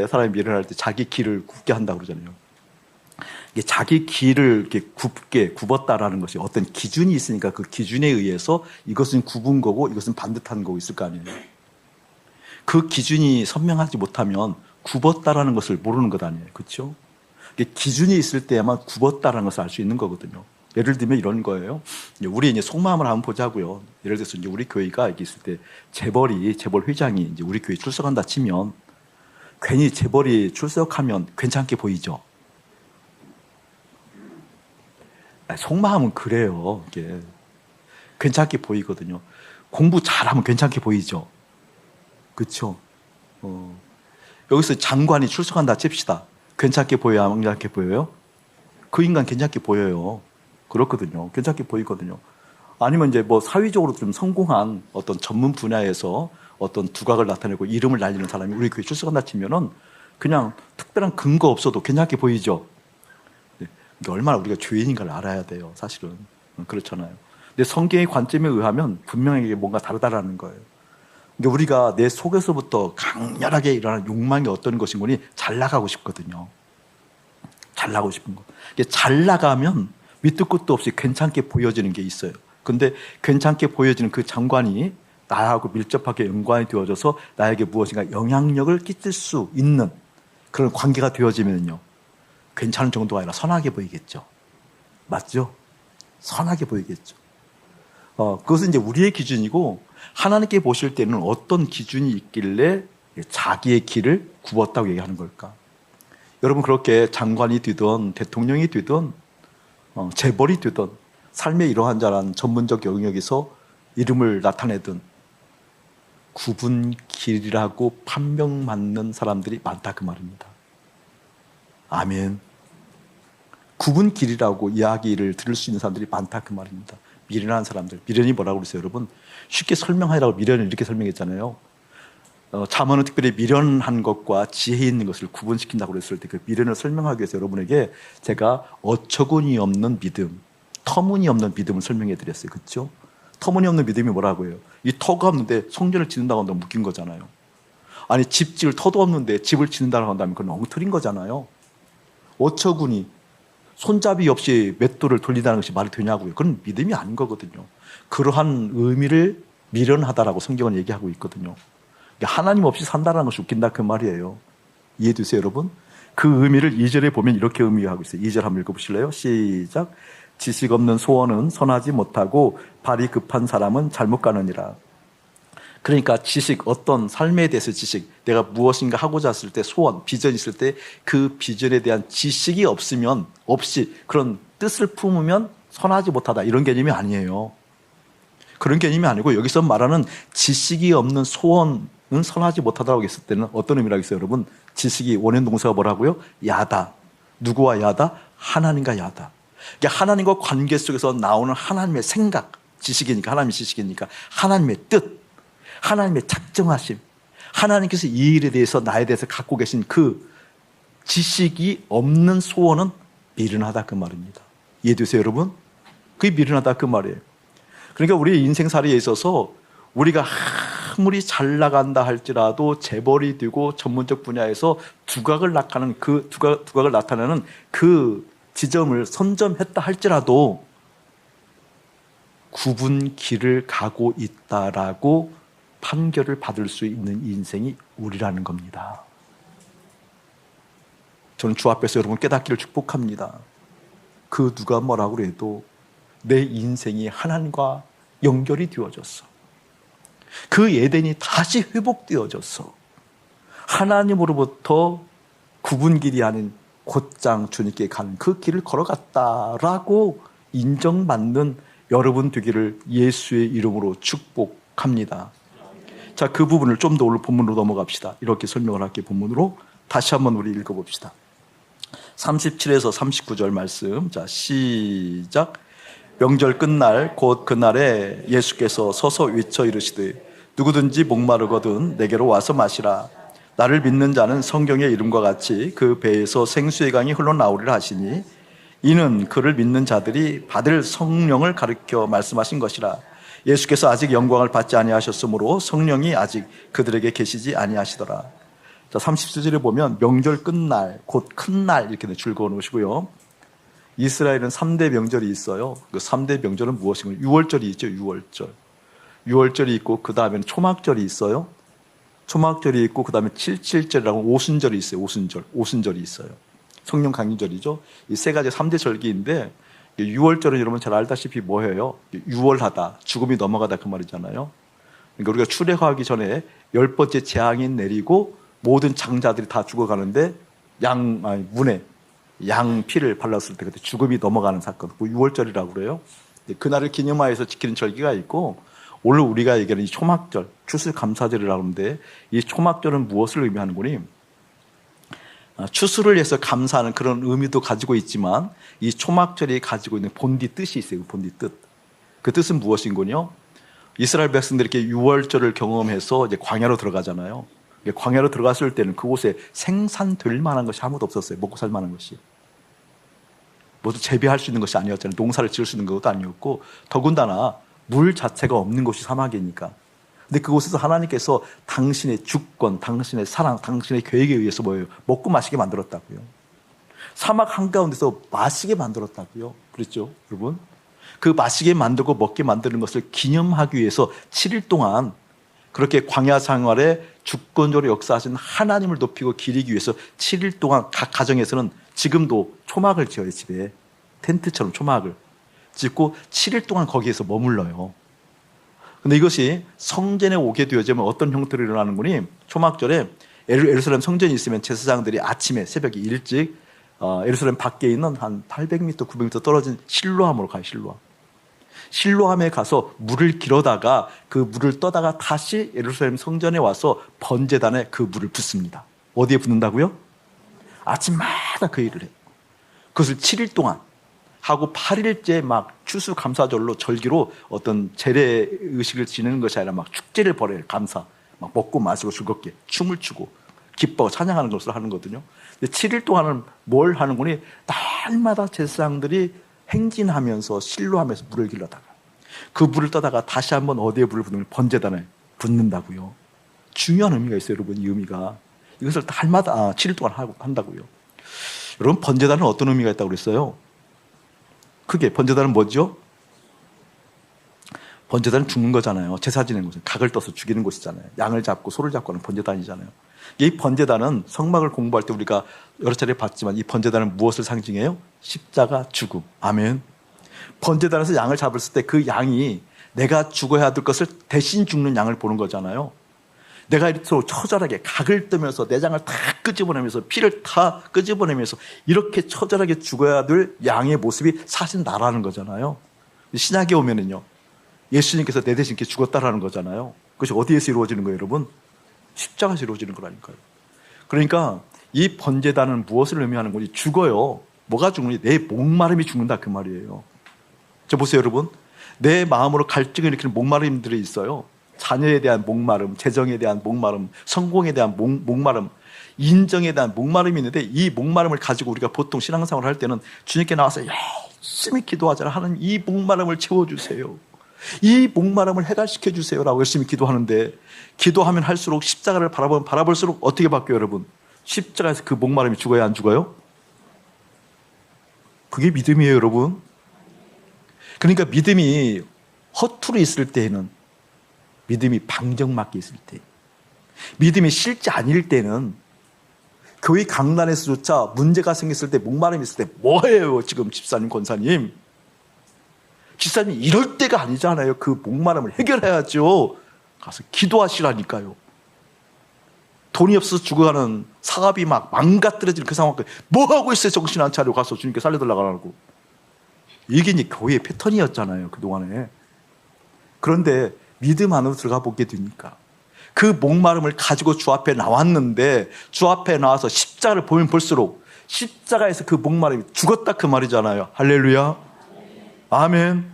사람이 미련할 때 자기 길을 굽게 한다고 그러잖아요. 이게 자기 길을 이렇게 굽게 굽었다라는 것이 어떤 기준이 있으니까 그 기준에 의해서 이것은 굽은 거고 이것은 반듯한 거고 있을 거 아니에요. 그 기준이 선명하지 못하면 굽었다라는 것을 모르는 것 아니에요. 그렇죠? 기준이 있을 때야만 굽었다라는 것을 알 수 있는 거거든요. 예를 들면 이런 거예요. 우리 이제 속마음을 한번 보자고요. 예를 들어서 이제 우리 교회가 이렇게 있을 때 재벌 회장이 이제 우리 교회 출석한다 치면 괜히 재벌이 출석하면 괜찮게 보이죠. 속마음은 그래요. 이게 괜찮게 보이거든요. 공부 잘하면 괜찮게 보이죠. 그렇죠? 여기서 장관이 출석한다 칩시다. 괜찮게 보여요? 안 괜찮게 보여요? 그 인간 괜찮게 보여요. 그렇거든요. 괜찮게 보이거든요. 아니면 이제 뭐 사회적으로 좀 성공한 어떤 전문 분야에서 어떤 두각을 나타내고 이름을 날리는 사람이 우리 교회 출석한다 치면은 그냥 특별한 근거 없어도 괜찮게 보이죠. 네. 이게 얼마나 우리가 죄인인가를 알아야 돼요. 사실은. 그렇잖아요. 근데 성경의 관점에 의하면 분명히 뭔가 다르다라는 거예요. 그러니까 우리가 내 속에서부터 강렬하게 일어나는 욕망이 어떤 것인 거니 잘 나가고 싶거든요. 잘 나가고 싶은 거. 잘 나가면 밑도 끝도 없이 괜찮게 보여지는 게 있어요. 근데 괜찮게 보여지는 그 장관이 나하고 밀접하게 연관이 되어져서 나에게 무엇인가 영향력을 끼칠 수 있는 그런 관계가 되어지면요. 괜찮은 정도가 아니라 선하게 보이겠죠. 맞죠? 선하게 보이겠죠. 그것은 이제 우리의 기준이고 하나님께 보실 때는 어떤 기준이 있길래 자기의 길을 굽었다고 얘기하는 걸까? 여러분 그렇게 장관이 되든 대통령이 되든 재벌이 되든 삶의 이러한 자란 전문적 영역에서 이름을 나타내든 굽은 길이라고 판명받는 사람들이 많다 그 말입니다. 아멘. 굽은 길이라고 이야기를 들을 수 있는 사람들이 많다 그 말입니다. 미련한 사람들. 미련이 뭐라고 그러세요 여러분? 쉽게 설명하라고 미련을 이렇게 설명했잖아요. 잠언은 특별히 미련한 것과 지혜 있는 것을 구분시킨다고 그랬을 때 그 미련을 설명하기 위해서 여러분에게 제가 어처구니 없는 믿음, 터무니없는 믿음을 설명해 드렸어요. 그렇죠? 터무니없는 믿음이 뭐라고 해요? 이 터가 없는데 성전을 짓는다고 한다면 묶인 거잖아요. 아니 집 지을 터도 없는데 집을 짓는다고 한다면 그건 엉터리인 거잖아요. 어처구니 손잡이 없이 맷돌을 돌린다는 것이 말이 되냐고요. 그건 믿음이 아닌 거거든요. 그러한 의미를 미련하다라고 성경은 얘기하고 있거든요. 하나님 없이 산다는 것이 웃긴다 그 말이에요. 이해되세요 여러분? 그 의미를 2절에 보면 이렇게 의미하고 있어요. 2절 한번 읽어보실래요? 시작. 지식 없는 소원은 선하지 못하고 발이 급한 사람은 잘못 가느니라. 그러니까 지식, 어떤 삶에 대해서 지식, 내가 무엇인가 하고자 했을 때 소원, 비전이 있을 때 그 비전에 대한 지식이 없이 그런 뜻을 품으면 선하지 못하다 이런 개념이 아니에요. 그런 개념이 아니고 여기서 말하는 지식이 없는 소원은 선하지 못하다고 했을 때는 어떤 의미라고 했어요 여러분? 지식이 원형 동사가 뭐라고요? 야다. 누구와 야다? 하나님과 야다. 그러니까 하나님과 관계 속에서 나오는 하나님의 생각, 지식이니까 하나님의 지식이니까 하나님의 뜻, 하나님의 작정하심, 하나님께서 이 일에 대해서 나에 대해서 갖고 계신 그 지식이 없는 소원은 미련하다 그 말입니다. 이해되세요 여러분? 그게 미련하다 그 말이에요. 그러니까 우리 인생살이에 있어서 우리가 아무리 잘 나간다 할지라도 재벌이 되고 전문적 분야에서 두각을 나타내는 두각을 나타내는 그 지점을 선점했다 할지라도 굽은 길을 가고 있다라고 판결을 받을 수 있는 인생이 우리라는 겁니다. 저는 주 앞에서 여러분 깨닫기를 축복합니다. 그 누가 뭐라고 해도 내 인생이 하나님과 연결이 되어졌어. 그 에덴이 다시 회복되어졌어. 하나님으로부터 굽은 길이 아닌 곧장 주님께 가는 그 길을 걸어갔다라고 인정받는 여러분 되기를 예수의 이름으로 축복합니다. 자, 그 부분을 좀 더 오늘 본문으로 넘어갑시다. 이렇게 설명을 할게요. 본문으로 다시 한번 우리 읽어봅시다. 37에서 39절 말씀. 자, 시작. 명절 끝날 곧 그날에 예수께서 서서 외쳐 이르시되 누구든지 목마르거든 내게로 와서 마시라. 나를 믿는 자는 성경의 이름과 같이 그 배에서 생수의 강이 흘러나오리라 하시니 이는 그를 믿는 자들이 받을 성령을 가르쳐 말씀하신 것이라. 예수께서 아직 영광을 받지 아니하셨으므로 성령이 아직 그들에게 계시지 아니하시더라. 자, 37절에 보면 명절 끝날 곧 큰 날 이렇게 줄거어 놓으시고요. 이스라엘은 3대 명절이 있어요. 그 3대 명절은 무엇인가요? 6월절이 있죠. 6월절. 6월절이 있고 그 다음에는 초막절이 있어요. 초막절이 있고 그 다음에 77절이라고 오순절이 있어요. 오순절이 있어요. 성령 강림절이죠. 이 세 가지 3대 절기인데 6월절은 여러분 잘 알다시피 뭐예요? 6월하다, 죽음이 넘어가다 그 말이잖아요. 그러니까 우리가 출애굽하기 전에 10번째 재앙이 내리고 모든 장자들이 다 죽어가는데 문에 양 피를 발랐을 때 그때 죽음이 넘어가는 사건, 그 6월절이라고 그래요. 그날을 기념하여서 지키는 절기가 있고 오늘 우리가 얘기하는 이 초막절, 추수감사절이라고 하는데 이 초막절은 무엇을 의미하는 거니? 추수를 위해서 감사하는 그런 의미도 가지고 있지만 이 초막절이 가지고 있는 본디 뜻이 있어요. 본디 뜻. 그 뜻은 무엇인군요? 이스라엘 백성들이 이렇게 6월절을 경험해서 이제 광야로 들어가잖아요. 광야로 들어갔을 때는 그곳에 생산될 만한 것이 아무도 없었어요. 먹고 살 만한 것이. 모두 재배할 수 있는 것이 아니었잖아요. 농사를 지을 수 있는 것도 아니었고 더군다나 물 자체가 없는 곳이 사막이니까. 근데 그곳에서 하나님께서 당신의 주권, 당신의 사랑, 당신의 계획에 의해서 뭐예요? 먹고 마시게 만들었다고요. 사막 한가운데서 마시게 만들었다고요. 그랬죠, 여러분? 그 마시게 만들고 먹게 만드는 것을 기념하기 위해서 7일 동안 그렇게 광야 생활에 주권적으로 역사하신 하나님을 높이고 기리기 위해서 7일 동안 각 가정에서는 지금도 초막을 지어요. 집에 텐트처럼 초막을 짓고 7일 동안 거기에서 머물러요. 근데 이것이 성전에 오게 되어지면 어떤 형태로 일어나는 거니? 초막절에 예루살렘 성전이 있으면 제사장들이 아침에 새벽에 일찍 예루살렘 밖에 있는 한 800m, 900m 떨어진 실로암으로 가요. 실로암에 가서 물을 길어다가 그 물을 떠다가 다시 예루살렘 성전에 와서 번제단에 그 물을 붓습니다. 어디에 붓는다고요? 아침마다 그 일을 해요. 그것을 7일 동안 하고 8일째 막 추수감사절로 절기로 어떤 재래 의식을 지내는 것이 아니라 막 축제를 벌여요. 감사. 막 먹고 마시고 즐겁게 춤을 추고 기뻐 찬양하는 것을 하는 거거든요. 근데 7일 동안은 뭘 하는 거니? 날마다 제사장들이 행진하면서 실로하면서 물을 길러다가 그 물을 떠다가 다시 한번 어디에 물을 붓는 번제단에 붓는다고요. 중요한 의미가 있어요, 여러분. 이 의미가 이것을 날마다 7일 동안 한다고요. 여러분, 번제단은 어떤 의미가 있다고 그랬어요? 크게 번제단은 뭐죠? 번제단은 죽는 거잖아요. 제사 지내는 곳은 각을 떠서 죽이는 곳이잖아요. 양을 잡고 소를 잡고 하는 번제단이잖아요. 이 번제단은 성막을 공부할 때 우리가 여러 차례 봤지만 이 번제단은 무엇을 상징해요? 십자가, 죽음. 아멘. 번제단에서 양을 잡았을 때 그 양이 내가 죽어야 될 것을 대신 죽는 양을 보는 거잖아요. 내가 이렇게 처절하게 각을 뜨면서 내장을 다 끄집어내면서 피를 다 끄집어내면서 이렇게 처절하게 죽어야 될 양의 모습이 사실 나라는 거잖아요. 신약에 오면은요, 예수님께서 내 대신 이렇게 죽었다라는 거잖아요. 그것이 어디에서 이루어지는 거예요, 여러분? 십자가에서 이루어지는 거라니까요. 그러니까 이 번제단은 무엇을 의미하는 거지? 죽어요. 뭐가 죽느니? 내 목마름이 죽는다 그 말이에요. 저 보세요, 여러분. 내 마음으로 갈증을 일으키는 목마름들이 있어요. 자녀에 대한 목마름, 재정에 대한 목마름, 성공에 대한 목마름, 인정에 대한 목마름이 있는데 이 목마름을 가지고 우리가 보통 신앙생활을 할 때는 주님께 나와서 열심히 기도하잖아요. 하나님 이 목마름을 채워주세요. 이 목마름을 해결시켜 주세요라고 열심히 기도하는데, 기도하면 할수록 십자가를 바라볼수록 어떻게 바뀌어요, 여러분? 십자가에서 그 목마름이 죽어요, 안 죽어요? 그게 믿음이에요, 여러분. 그러니까 믿음이 허투루 있을 때에는, 믿음이 방정맞게 있을 때, 믿음이 실제 아닐 때는, 교회 강단에서조차 문제가 생겼을 때, 목마름이 있을 때 뭐해요 지금 집사님, 권사님? 집사님 이럴 때가 아니잖아요. 그 목마름을 해결해야죠. 가서 기도하시라니까요. 돈이 없어서 죽어가는 사업이 막 망가뜨려지는 그 상황, 뭐 하고 있어요? 정신 안 차리고 가서 주님께 살려달라고 하고. 이게 이제 교회의 패턴이었잖아요, 그동안에. 그런데 믿음 안으로 들어가 보게 되니까 그 목마름을 가지고 주 앞에 나왔는데, 주 앞에 나와서 십자가를 보면 볼수록 십자가에서 그 목마름이 죽었다, 그 말이잖아요. 할렐루야. 아멘.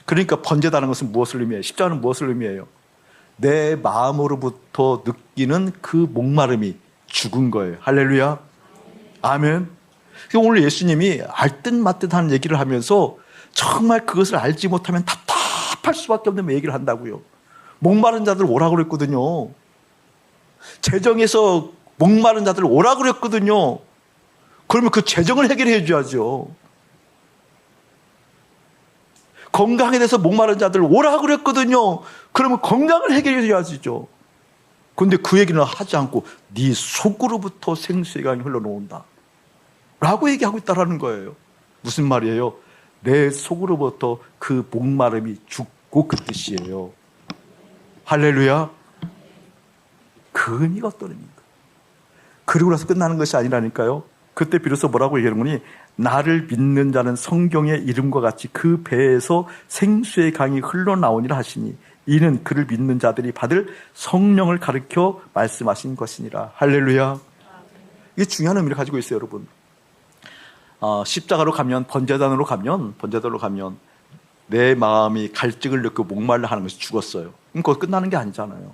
그러니까 번제다는 것은 무엇을 의미해요? 십자가는 무엇을 의미해요? 내 마음으로부터 느끼는 그 목마름이 죽은 거예요. 할렐루야. 아멘. 오늘 예수님이 알듯 말듯 하는 얘기를 하면서 정말 그것을 알지 못하면 답답할 수밖에 없는 얘기를 한다고요. 목마른 자들 오라고 그랬거든요. 재정에서 목마른 자들 오라고 그랬거든요. 그러면 그 재정을 해결해 줘야죠. 건강에 대해서 목마른 자들 오라고 그랬거든요. 그러면 건강을 해결해 줘야죠. 그런데 그 얘기는 하지 않고 네 속으로부터 생수의 강이 흘러나온다 라고 얘기하고 있다는 거예요. 무슨 말이에요? 내 속으로부터 그 목마름이 죽고, 그 뜻이에요. 할렐루야. 그 의미가 어떤 의미입니까? 그리고 나서 끝나는 것이 아니라니까요. 그때 비로소 뭐라고 얘기하는 거니? 나를 믿는 자는 성경의 이름과 같이 그 배에서 생수의 강이 흘러나오니라 하시니, 이는 그를 믿는 자들이 받을 성령을 가르쳐 말씀하신 것이니라. 할렐루야. 이게 중요한 의미를 가지고 있어요, 여러분. 십자가로 가면, 번제단으로 가면 내 마음이 갈증을 느끼고 목말라 하는 것이 죽었어요. 그거 끝나는 게 아니잖아요.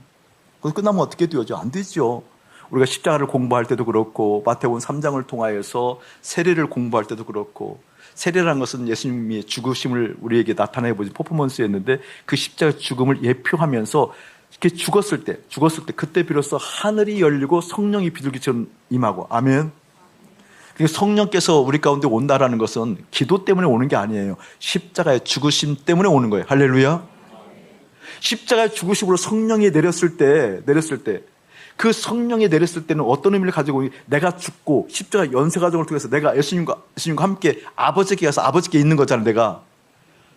그거 끝나면 어떻게 되죠? 안 되죠. 우리가 십자가를 공부할 때도 그렇고, 마태복음 3장을 통하여서 세례를 공부할 때도 그렇고, 세례라는 것은 예수님이 죽으심을 우리에게 나타내 보신 퍼포먼스였는데, 그 십자가 죽음을 예표하면서 이렇게 죽었을 때 그때 비로소 하늘이 열리고 성령이 비둘기처럼 임하고. 아멘. 성령께서 우리 가운데 온다라는 것은 기도 때문에 오는 게 아니에요. 십자가의 죽으심 때문에 오는 거예요. 할렐루야. 십자가의 죽으심으로 성령이 내렸을 때 그 성령이 내렸을 때는 어떤 의미를 가지고, 내가 죽고 십자가 연쇄 과정을 통해서 내가 예수님과 함께 아버지께 가서 아버지께 있는 거잖아요, 내가.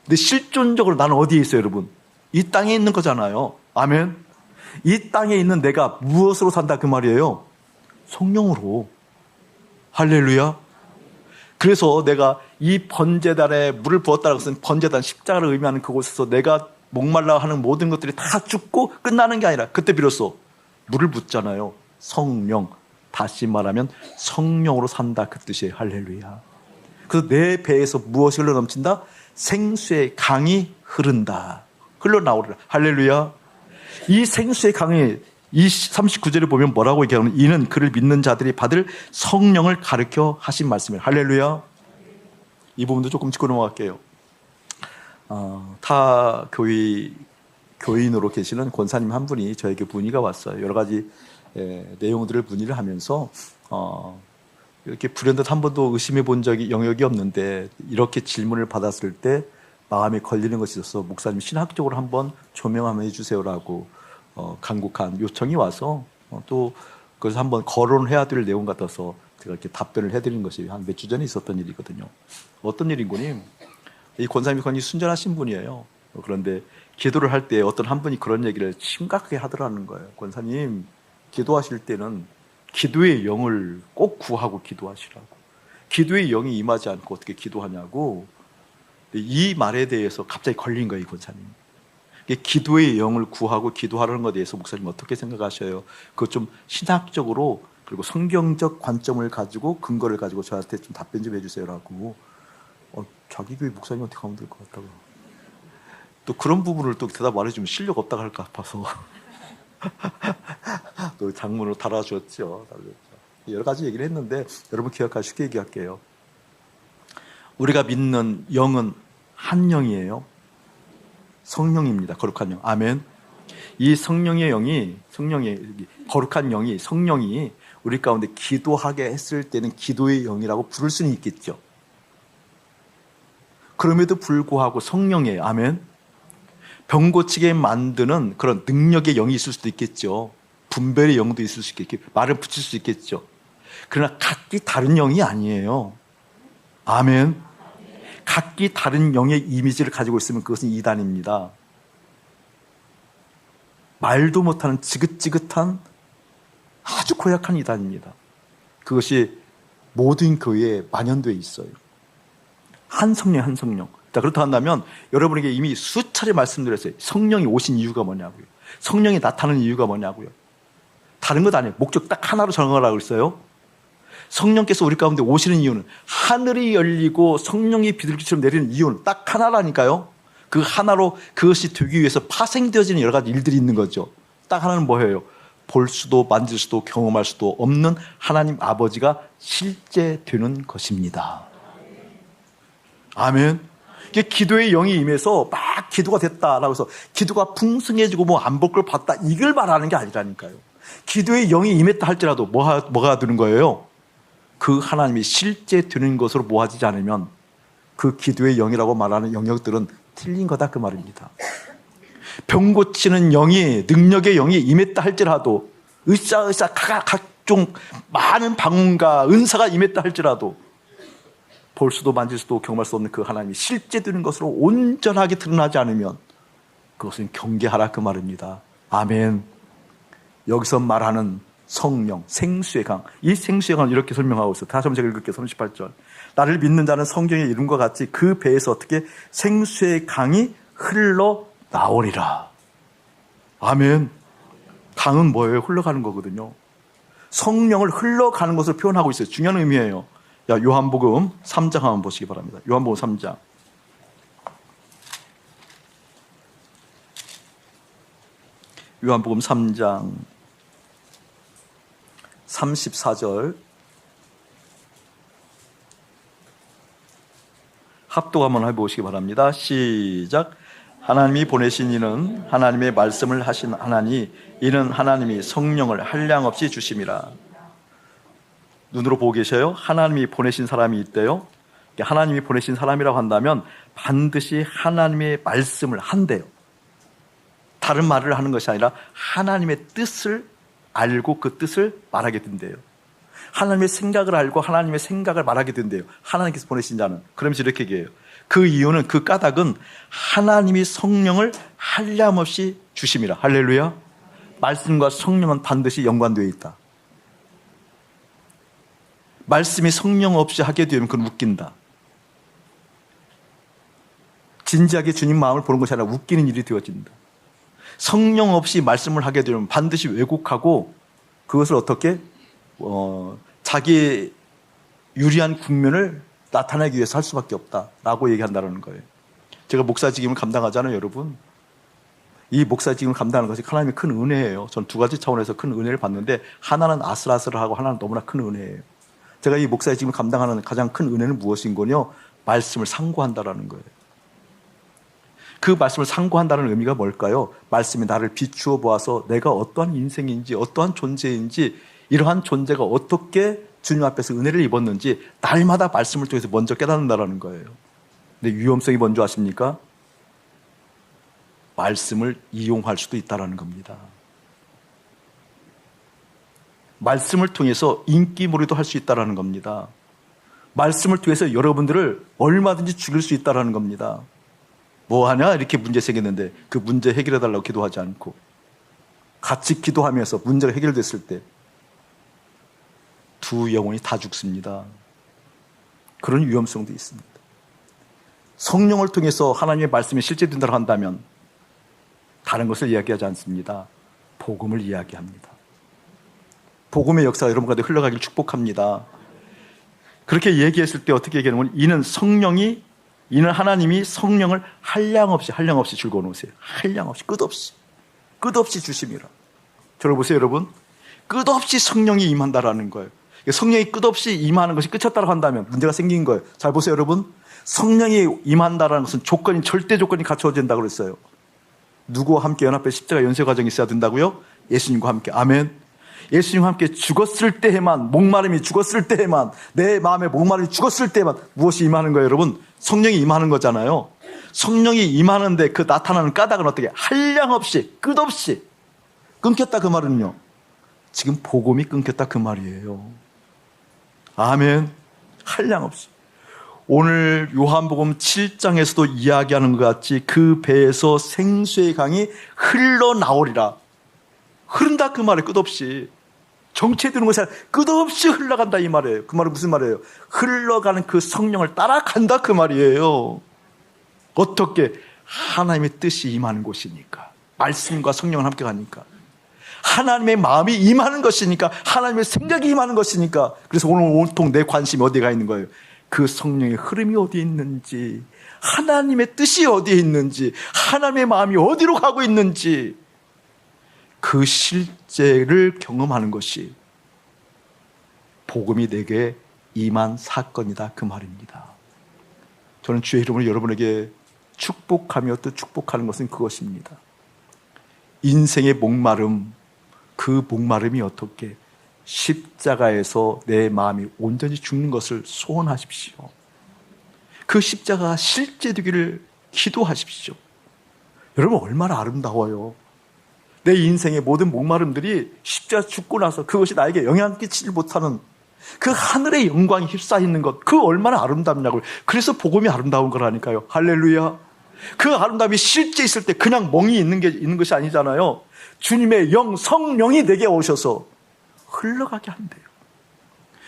근데 실존적으로 나는 어디에 있어요, 여러분? 이 땅에 있는 거잖아요. 아멘. 이 땅에 있는 내가 무엇으로 산다, 그 말이에요? 성령으로. 할렐루야. 그래서 내가 이 번제단에 물을 부었다는 것은 번제단, 십자가를 의미하는 그곳에서 내가 목말라 하는 모든 것들이 다 죽고 끝나는 게 아니라, 그때 비로소 물을 붓잖아요. 성령. 다시 말하면 성령으로 산다, 그 뜻이에요. 할렐루야. 그래서 내 배에서 무엇이 흘러넘친다? 생수의 강이 흐른다. 흘러나오리라. 할렐루야. 이 생수의 강이, 이 39절에 보면 뭐라고 얘기하면, 이는 그를 믿는 자들이 받을 성령을 가르쳐 하신 말씀이에요. 할렐루야. 이 부분도 조금 짚고 넘어갈게요. 타 교인으로 계시는 권사님 한 분이 저에게 문의가 왔어요. 여러 가지 내용들을 문의를 하면서 이렇게 불현듯 한 번도 의심해 본 적이 영역이 없는데, 이렇게 질문을 받았을 때 마음에 걸리는 것이 있어서 목사님 신학적으로 한번 조명 한번 해주세요라고 간곡한 요청이 와서 또 그래서 한번 거론해야 될 내용 같아서 제가 이렇게 답변을 해드리는 것이 한 몇 주 전에 있었던 일이거든요. 어떤 일인고니, 이 권사님이 굉장히 순전하신 분이에요. 그런데 기도를 할 때 어떤 한 분이 그런 얘기를 심각하게 하더라는 거예요. 권사님, 기도하실 때는 기도의 영을 꼭 구하고 기도하시라고. 기도의 영이 임하지 않고 어떻게 기도하냐고. 이 말에 대해서 갑자기 걸린 거예요, 이 권사님. 기도의 영을 구하고 기도하는 것에 대해서 목사님 어떻게 생각하셔요? 그거 좀 신학적으로 그리고 성경적 관점을 가지고, 근거를 가지고 저한테 좀 답변 좀 해주세요라고. 자기 교회 목사님 어떻게 하면 될 것 같다고. 또 그런 부분을 또 대답 말해주면 실력 없다고 할까 봐서 또 장문으로 달아줬죠. 여러 가지 얘기를 했는데, 여러분 기억하시고 쉽게 얘기할게요. 우리가 믿는 영은 한 영이에요. 성령입니다. 거룩한 영. 아멘. 이 성령의 영이, 거룩한 영이, 성령이 우리 가운데 기도하게 했을 때는 기도의 영이라고 부를 수는 있겠죠. 그럼에도 불구하고 성령이에요. 아멘. 병 고치게 만드는 그런 능력의 영이 있을 수도 있겠죠. 분별의 영도 있을 수 있겠죠. 말을 붙일 수 있겠죠. 그러나 각기 다른 영이 아니에요. 아멘. 각기 다른 영의 이미지를 가지고 있으면 그것은 이단입니다. 말도 못하는 지긋지긋한 아주 고약한 이단입니다. 그것이 모든 교회에 만연되어 있어요. 한 성령, 한 성령. 자, 그렇다 한다면 여러분에게 이미 수차례 말씀드렸어요. 성령이 오신 이유가 뭐냐고요. 성령이 나타나는 이유가 뭐냐고요. 다른 것 아니에요. 목적 딱 하나로 정하라고 했어요. 성령께서 우리 가운데 오시는 이유는, 하늘이 열리고 성령이 비둘기처럼 내리는 이유는 딱 하나라니까요. 그 하나로 그것이 되기 위해서 파생되어지는 여러 가지 일들이 있는 거죠. 딱 하나는 뭐예요? 볼 수도 만질 수도 경험할 수도 없는 하나님 아버지가 실제 되는 것입니다. 아멘. 이게 기도의 영이 임해서 막 기도가 됐다라고 해서 기도가 풍성해지고 뭐 안 볼 걸 봤다, 이걸 말하는 게 아니라니까요. 기도의 영이 임했다 할지라도 뭐가 되는 거예요? 그 하나님이 실제 되는 것으로 모아지지 않으면 그 기도의 영이라고 말하는 영역들은 틀린 거다, 그 말입니다. 병 고치는 영이, 능력의 영이 임했다 할지라도, 각종 많은 방언과 은사가 임했다 할지라도 볼 수도 만질 수도 경험할 수 없는 그 하나님이 실제 되는 것으로 온전하게 드러나지 않으면 그것은 경계하라, 그 말입니다. 아멘. 여기서 말하는 성령, 생수의 강, 이 생수의 강을 이렇게 설명하고 있어요. 다시 한번 제가 읽을게요. 38절. 나를 믿는 자는 성경의 이름과 같이 그 배에서 어떻게 생수의 강이 흘러나오리라. 아멘. 강은 뭐예요? 흘러가는 거거든요. 성령을 흘러가는 것을 표현하고 있어요. 중요한 의미예요. 야, 요한복음 3장 한번 보시기 바랍니다. 요한복음 3장. 요한복음 3장 34절. 합독 한번 해보시기 바랍니다. 시작. 하나님이 보내신 이는 하나님의 말씀을 하신 하나니 이는 하나님이 성령을 한량없이 주심이라. 눈으로 보고 계셔요? 하나님이 보내신 사람이 있대요. 하나님이 보내신 사람이라고 한다면 반드시 하나님의 말씀을 한대요. 다른 말을 하는 것이 아니라 하나님의 뜻을 알고 그 뜻을 말하게 된대요. 하나님의 생각을 알고 하나님의 생각을 말하게 된대요. 하나님께서 보내신 자는. 그러면서 이렇게 얘기해요. 그 이유는, 그 까닭은 하나님이 성령을 한량없이 주심이라. 할렐루야. 말씀과 성령은 반드시 연관되어 있다. 말씀이 성령 없이 하게 되면 그건 웃긴다. 진지하게 주님 마음을 보는 것이 아니라 웃기는 일이 되어진다. 성령 없이 말씀을 하게 되면 반드시 왜곡하고 그것을 어떻게 자기의 유리한 국면을 나타내기 위해서 할 수밖에 없다라고 얘기한다는 거예요. 제가 목사직임을 감당하잖아요, 여러분. 이 목사직임을 감당하는 것이 하나님의 큰 은혜예요. 전 두 가지 차원에서 큰 은혜를 받는데 하나는 아슬아슬하고 하나는 너무나 큰 은혜예요. 제가 이 목사직임을 감당하는 가장 큰 은혜는 무엇인거요? 말씀을 상고한다라는 거예요. 그 말씀을 상고한다는 의미가 뭘까요? 말씀이 나를 비추어 보아서 내가 어떠한 인생인지, 어떠한 존재인지, 이러한 존재가 어떻게 주님 앞에서 은혜를 입었는지 날마다 말씀을 통해서 먼저 깨닫는다는 거예요. 근데 위험성이 뭔지 아십니까? 말씀을 이용할 수도 있다는 겁니다. 말씀을 통해서 인기몰이도 할 수 있다는 겁니다. 말씀을 통해서 여러분들을 얼마든지 죽일 수 있다는 겁니다. 뭐하냐? 이렇게 문제 생겼는데 그 문제 해결해달라고 기도하지 않고 같이 기도하면서 문제가 해결됐을 때 두 영혼이 다 죽습니다. 그런 위험성도 있습니다. 성령을 통해서 하나님의 말씀이 실제된다고 한다면 다른 것을 이야기하지 않습니다. 복음을 이야기합니다. 복음의 역사가 여러분 가운데 흘러가길 축복합니다. 그렇게 얘기했을 때 어떻게 얘기하냐면 이는 하나님이 성령을 한량없이 즐거워 놓으세요. 한량없이, 끝없이 주심이라. 저를 보세요, 여러분. 끝없이 성령이 임한다라는 거예요. 성령이 끝없이 임하는 것이 끝이었다고 한다면 문제가 생긴 거예요. 잘 보세요, 여러분. 성령이 임한다라는 것은 절대 조건이 갖춰진다고 그랬어요. 누구와 함께 연합해 십자가 연쇄 과정이 있어야 된다고요? 예수님과 함께. 아멘. 예수님과 함께 죽었을 때에만, 목마름이 죽었을 때에만, 내 마음의 목마름이 죽었을 때에만 무엇이 임하는 거예요, 여러분? 성령이 임하는 거잖아요. 성령이 임하는데 그 나타나는 까닭은 어떻게? 한량없이, 끝없이 끊겼다 그 말은요, 지금 복음이 끊겼다 그 말이에요. 아멘. 한량없이. 오늘 요한복음 7장에서도 이야기하는 것 같이 그 배에서 생수의 강이 흘러나오리라. 흐른다 그 말이에요. 끝없이. 정체되는 것이 아니라 끝없이 흘러간다 이 말이에요. 그 말은 무슨 말이에요? 흘러가는 그 성령을 따라간다 그 말이에요. 어떻게? 하나님의 뜻이 임하는 곳이니까. 말씀과 성령을 함께 가니까. 하나님의 마음이 임하는 것이니까. 하나님의 생각이 임하는 것이니까. 그래서 오늘 온통 내 관심이 어디에 가 있는 거예요? 그 성령의 흐름이 어디에 있는지, 하나님의 뜻이 어디에 있는지, 하나님의 마음이 어디로 가고 있는지, 그 실제를 경험하는 것이 복음이 내게 임한 사건이다 그 말입니다. 저는 주의 이름으로 여러분에게 축복하며 또 축복하는 것은 그것입니다. 인생의 목마름, 그 목마름이 어떻게? 십자가에서 내 마음이 온전히 죽는 것을 소원하십시오. 그 십자가가 실제 되기를 기도하십시오. 여러분 얼마나 아름다워요. 내 인생의 모든 목마름들이 십자가 죽고 나서 그것이 나에게 영향 끼치지 못하는 그 하늘의 영광이 휩싸이는 것, 그 얼마나 아름답냐고요. 그래서 복음이 아름다운 거라니까요. 할렐루야. 그 아름다움이 실제 있을 때 그냥 멍이 있는 것이 아니잖아요. 주님의 영, 성령이 내게 오셔서 흘러가게 한대요.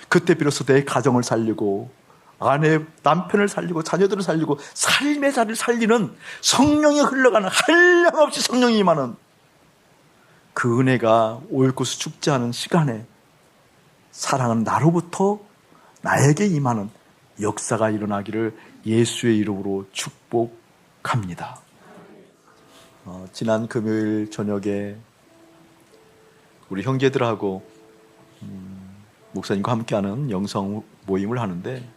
그때 비로소 내 가정을 살리고 아내, 남편을 살리고 자녀들을 살리고 삶의 자리를 살리는 성령이 흘러가는, 한량없이 성령이 임하는 그 은혜가 오일구스 축제하는 시간에 사랑은 나로부터 나에게 임하는 역사가 일어나기를 예수의 이름으로 축복합니다. 지난 금요일 저녁에 우리 형제들하고 목사님과 함께하는 영성 모임을 하는데,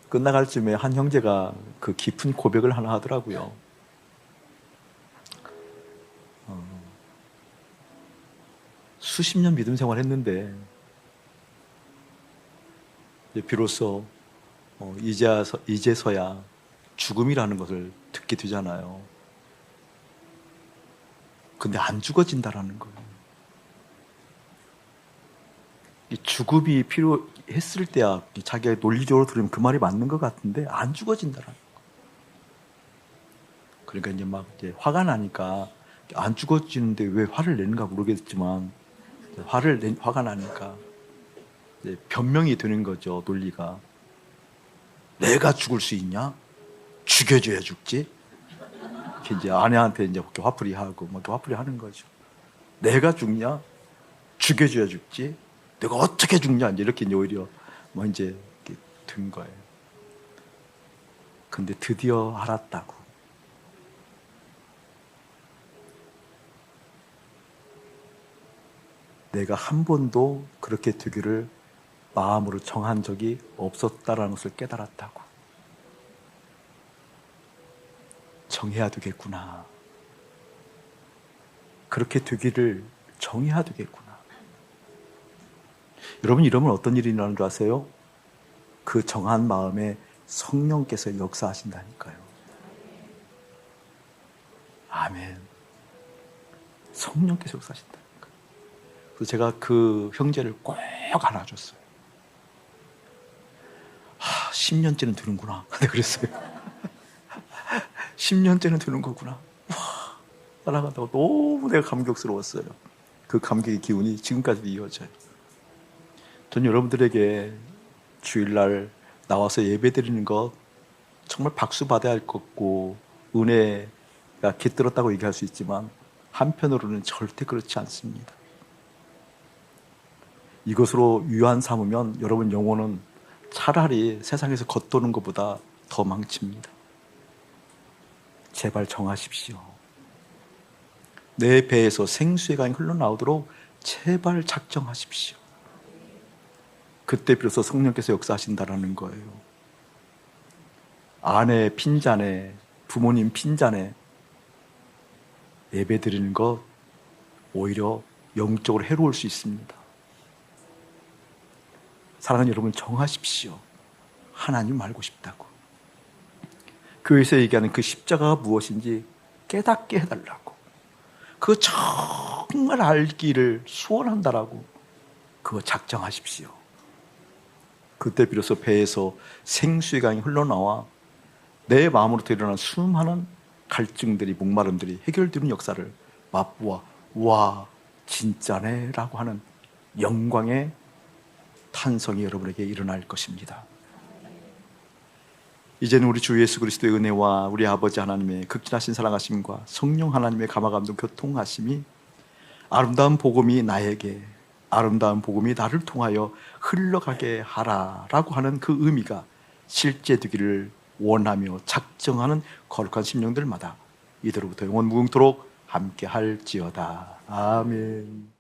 끝나갈 쯤에 한 형제가 그 깊은 고백을 하나 하더라고요. 수십 년 믿음 생활했는데 비로소 이제서야 죽음이라는 것을 듣게 되잖아요. 근데 안 죽어진다라는 거예요. 이 죽음이 필요했을 때야 자기가 논리적으로 들으면 그 말이 맞는 것 같은데 안 죽어진다라는 거예요. 그러니까 이제 막 화가 나니까 안 죽어지는데 왜 화를 내는가 모르겠지만 화가 나니까 변명이 되는 거죠. 논리가. 내가 죽을 수 있냐? 죽여줘야 죽지. 이제 아내한테 이제 화풀이 하고 막 화풀이 하는 거죠. 내가 죽냐? 죽여줘야 죽지. 내가 어떻게 죽냐? 이렇게 오히려 이제 든 거예요. 근데 드디어 알았다고. 내가 한 번도 그렇게 되기를 마음으로 정한 적이 없었다라는 것을 깨달았다고. 정해야 되겠구나. 그렇게 되기를 정해야 되겠구나. 여러분 이러면 어떤 일이 일어나는 줄 아세요? 그 정한 마음에 성령께서 역사하신다니까요. 아멘. 성령께서 역사하신다. 그래서 제가 그 형제를 꼭 안아줬어요. 10년째는 되는구나. 그랬어요. 10년째는 되는 거구나. 따라간다고 너무 내가 감격스러웠어요. 그 감격의 기운이 지금까지도 이어져요. 전 여러분들에게 주일날 나와서 예배드리는 것 정말 박수 받아야 할 것 같고 은혜가 깃들었다고 얘기할 수 있지만 한편으로는 절대 그렇지 않습니다. 이것으로 유한 삼으면 여러분 영혼은 차라리 세상에서 겉도는 것보다 더 망칩니다. 제발 정하십시오. 내 배에서 생수의 강이 흘러나오도록 제발 작정하십시오. 그때 비로소 성령께서 역사하신다라는 거예요. 아내의 핀잔에 부모님 핀잔에 예배 드리는 것 오히려 영적으로 해로울 수 있습니다. 사랑하는 여러분, 정하십시오. 하나님 알고 싶다고. 교회에서 얘기하는 그 십자가가 무엇인지 깨닫게 해달라고. 그거 정말 알기를 소원한다라고 그거 작정하십시오. 그때 비로소 배에서 생수의 강이 흘러나와 내 마음으로부터 일어난 수많은 갈증들이, 목마름들이 해결되는 역사를 맛보아 와 진짜네 라고 하는 영광의 탄성이 여러분에게 일어날 것입니다. 이제는 우리 주 예수 그리스도의 은혜와 우리 아버지 하나님의 극진하신 사랑하심과 성령 하나님의 감화감동 교통하심이 아름다운 복음이 나에게, 아름다운 복음이 나를 통하여 흘러가게 하라라고 하는 그 의미가 실제 되기를 원하며 작정하는 거룩한 심령들마다 이대로부터 영원 무궁토록 함께 할지어다. 아멘.